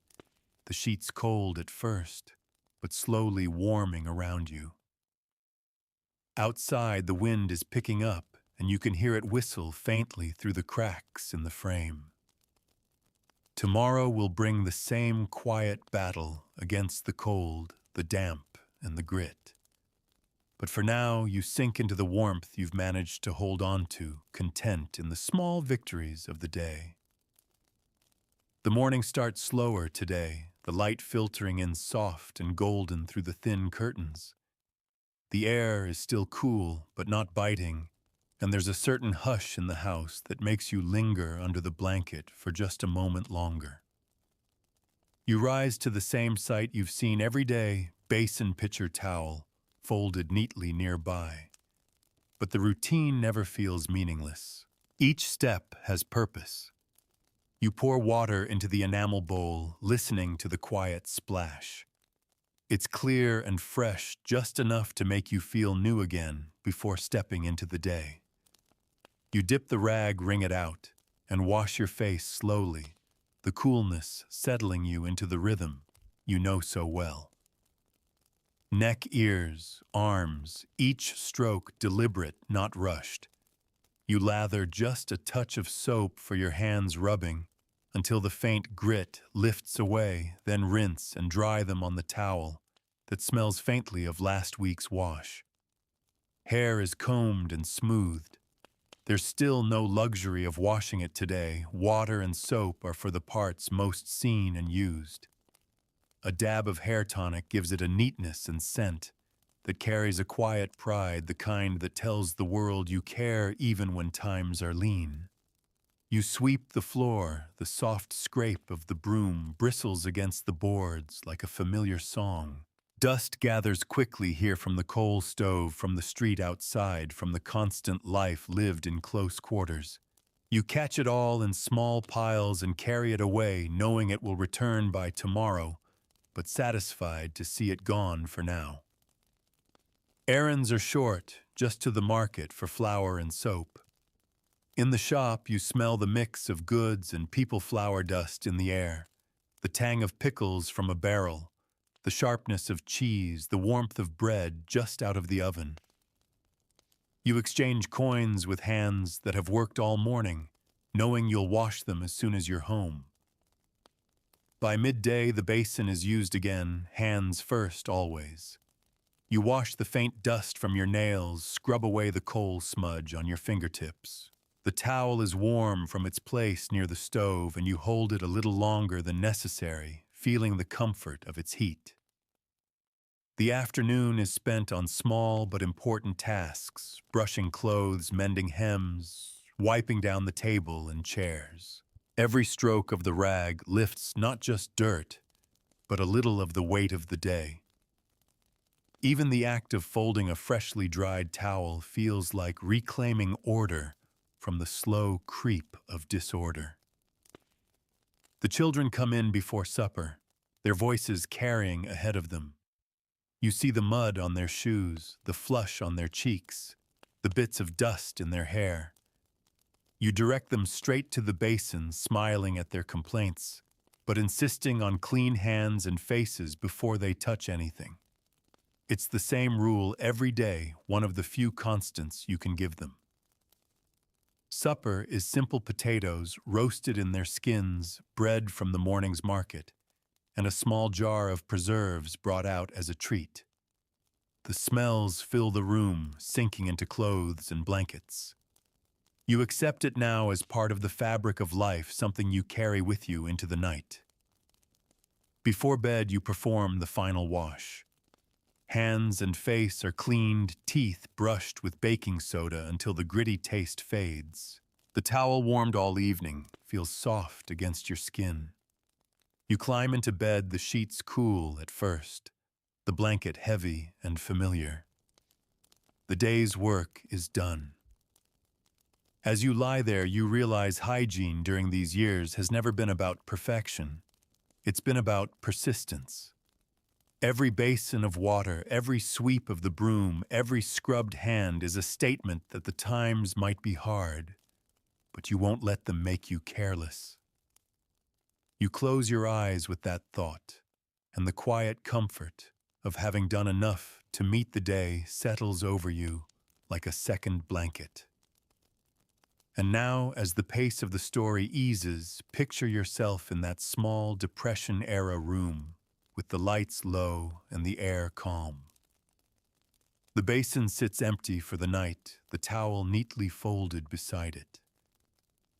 the sheets cold at first, but slowly warming around you. Outside, the wind is picking up, and you can hear it whistle faintly through the cracks in the frame. Tomorrow will bring the same quiet battle against the cold, the damp, and the grit. But for now, you sink into the warmth you've managed to hold on to, content in the small victories of the day. The morning starts slower today, the light filtering in soft and golden through the thin curtains. The air is still cool, but not biting, and there's a certain hush in the house that makes you linger under the blanket for just a moment longer. You rise to the same sight you've seen every day, basin pitcher towel, folded neatly nearby. but the routine never feels meaningless. Each step has purpose. You pour water into the enamel bowl, listening to the quiet splash. It's clear and fresh, just enough to make you feel new again before stepping into the day. You dip the rag, wring it out, and wash your face slowly, the coolness settling you into the rhythm you know so well. Neck, ears, arms, each stroke deliberate, not rushed. You lather just a touch of soap for your hands rubbing until the faint grit lifts away, then rinse and dry them on the towel that smells faintly of last week's wash. Hair is combed and smoothed. There's still no luxury of washing it today. Water and soap are for the parts most seen and used. A dab of hair tonic gives it a neatness and scent that carries a quiet pride, the kind that tells the world you care even when times are lean. You sweep the floor, the soft scrape of the broom bristles against the boards like a familiar song. Dust gathers quickly here from the coal stove, from the street outside, from the constant life lived in close quarters. You catch it all in small piles and carry it away, knowing it will return by tomorrow, but satisfied to see it gone for now. Errands are short, just to the market for flour and soap. In the shop, you smell the mix of goods and people flour dust in the air, the tang of pickles from a barrel, the sharpness of cheese, the warmth of bread just out of the oven. You exchange coins with hands that have worked all morning, knowing you'll wash them as soon as you're home. By midday, the basin is used again, hands first always. You wash the faint dust from your nails, scrub away the coal smudge on your fingertips. The towel is warm from its place near the stove, and you hold it a little longer than necessary, feeling the comfort of its heat. The afternoon is spent on small but important tasks, brushing clothes, mending hems, wiping down the table and chairs. Every stroke of the rag lifts not just dirt, but a little of the weight of the day. Even the act of folding a freshly dried towel feels like reclaiming order from the slow creep of disorder. The children come in before supper, their voices carrying ahead of them. You see the mud on their shoes, the flush on their cheeks, the bits of dust in their hair. You direct them straight to the basin, smiling at their complaints, but insisting on clean hands and faces before they touch anything. It's the same rule every day, one of the few constants you can give them. Supper is simple potatoes roasted in their skins, bread from the morning's market, and a small jar of preserves brought out as a treat. The smells fill the room, sinking into clothes and blankets. You accept it now as part of the fabric of life, something you carry with you into the night. Before bed, you perform the final wash. Hands and face are cleaned, teeth brushed with baking soda until the gritty taste fades. The towel warmed all evening feels soft against your skin. You climb into bed, the sheets cool at first, the blanket heavy and familiar. The day's work is done. As you lie there, you realize hygiene during these years has never been about perfection. It's been about persistence. Every basin of water, every sweep of the broom, every scrubbed hand is a statement that the times might be hard, but you won't let them make you careless. You close your eyes with that thought, and the quiet comfort of having done enough to meet the day settles over you like a second blanket. And now, as the pace of the story eases, picture yourself in that small Depression-era room, with the lights low and the air calm. The basin sits empty for the night, the towel neatly folded beside it.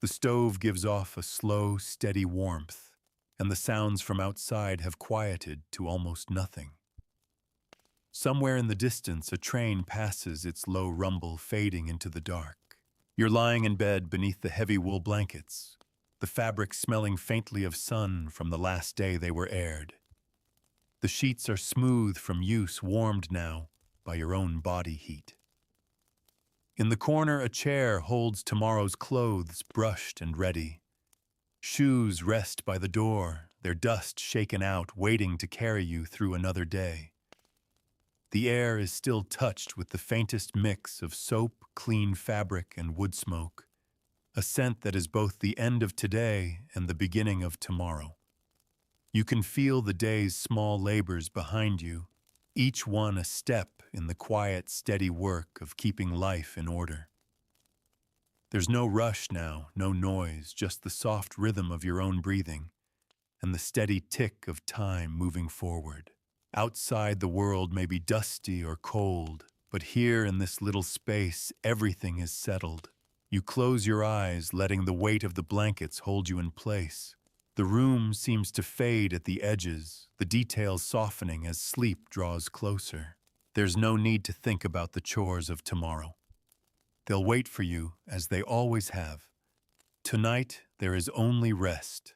The stove gives off a slow, steady warmth, and the sounds from outside have quieted to almost nothing. Somewhere in the distance, a train passes, its low rumble fading into the dark. You're lying in bed beneath the heavy wool blankets, the fabric smelling faintly of sun from the last day they were aired. The sheets are smooth from use, warmed now by your own body heat. In the corner, a chair holds tomorrow's clothes brushed and ready. Shoes rest by the door, their dust shaken out, waiting to carry you through another day. The air is still touched with the faintest mix of soap, clean fabric, and wood smoke, a scent that is both the end of today and the beginning of tomorrow. You can feel the day's small labors behind you, each one a step in the quiet, steady work of keeping life in order. There's no rush now, no noise, just the soft rhythm of your own breathing and the steady tick of time moving forward. Outside, the world may be dusty or cold, but here in this little space, everything is settled. You close your eyes, letting the weight of the blankets hold you in place. The room seems to fade at the edges, the details softening as sleep draws closer. There's no need to think about the chores of tomorrow. They'll wait for you, as they always have. Tonight, there is only rest.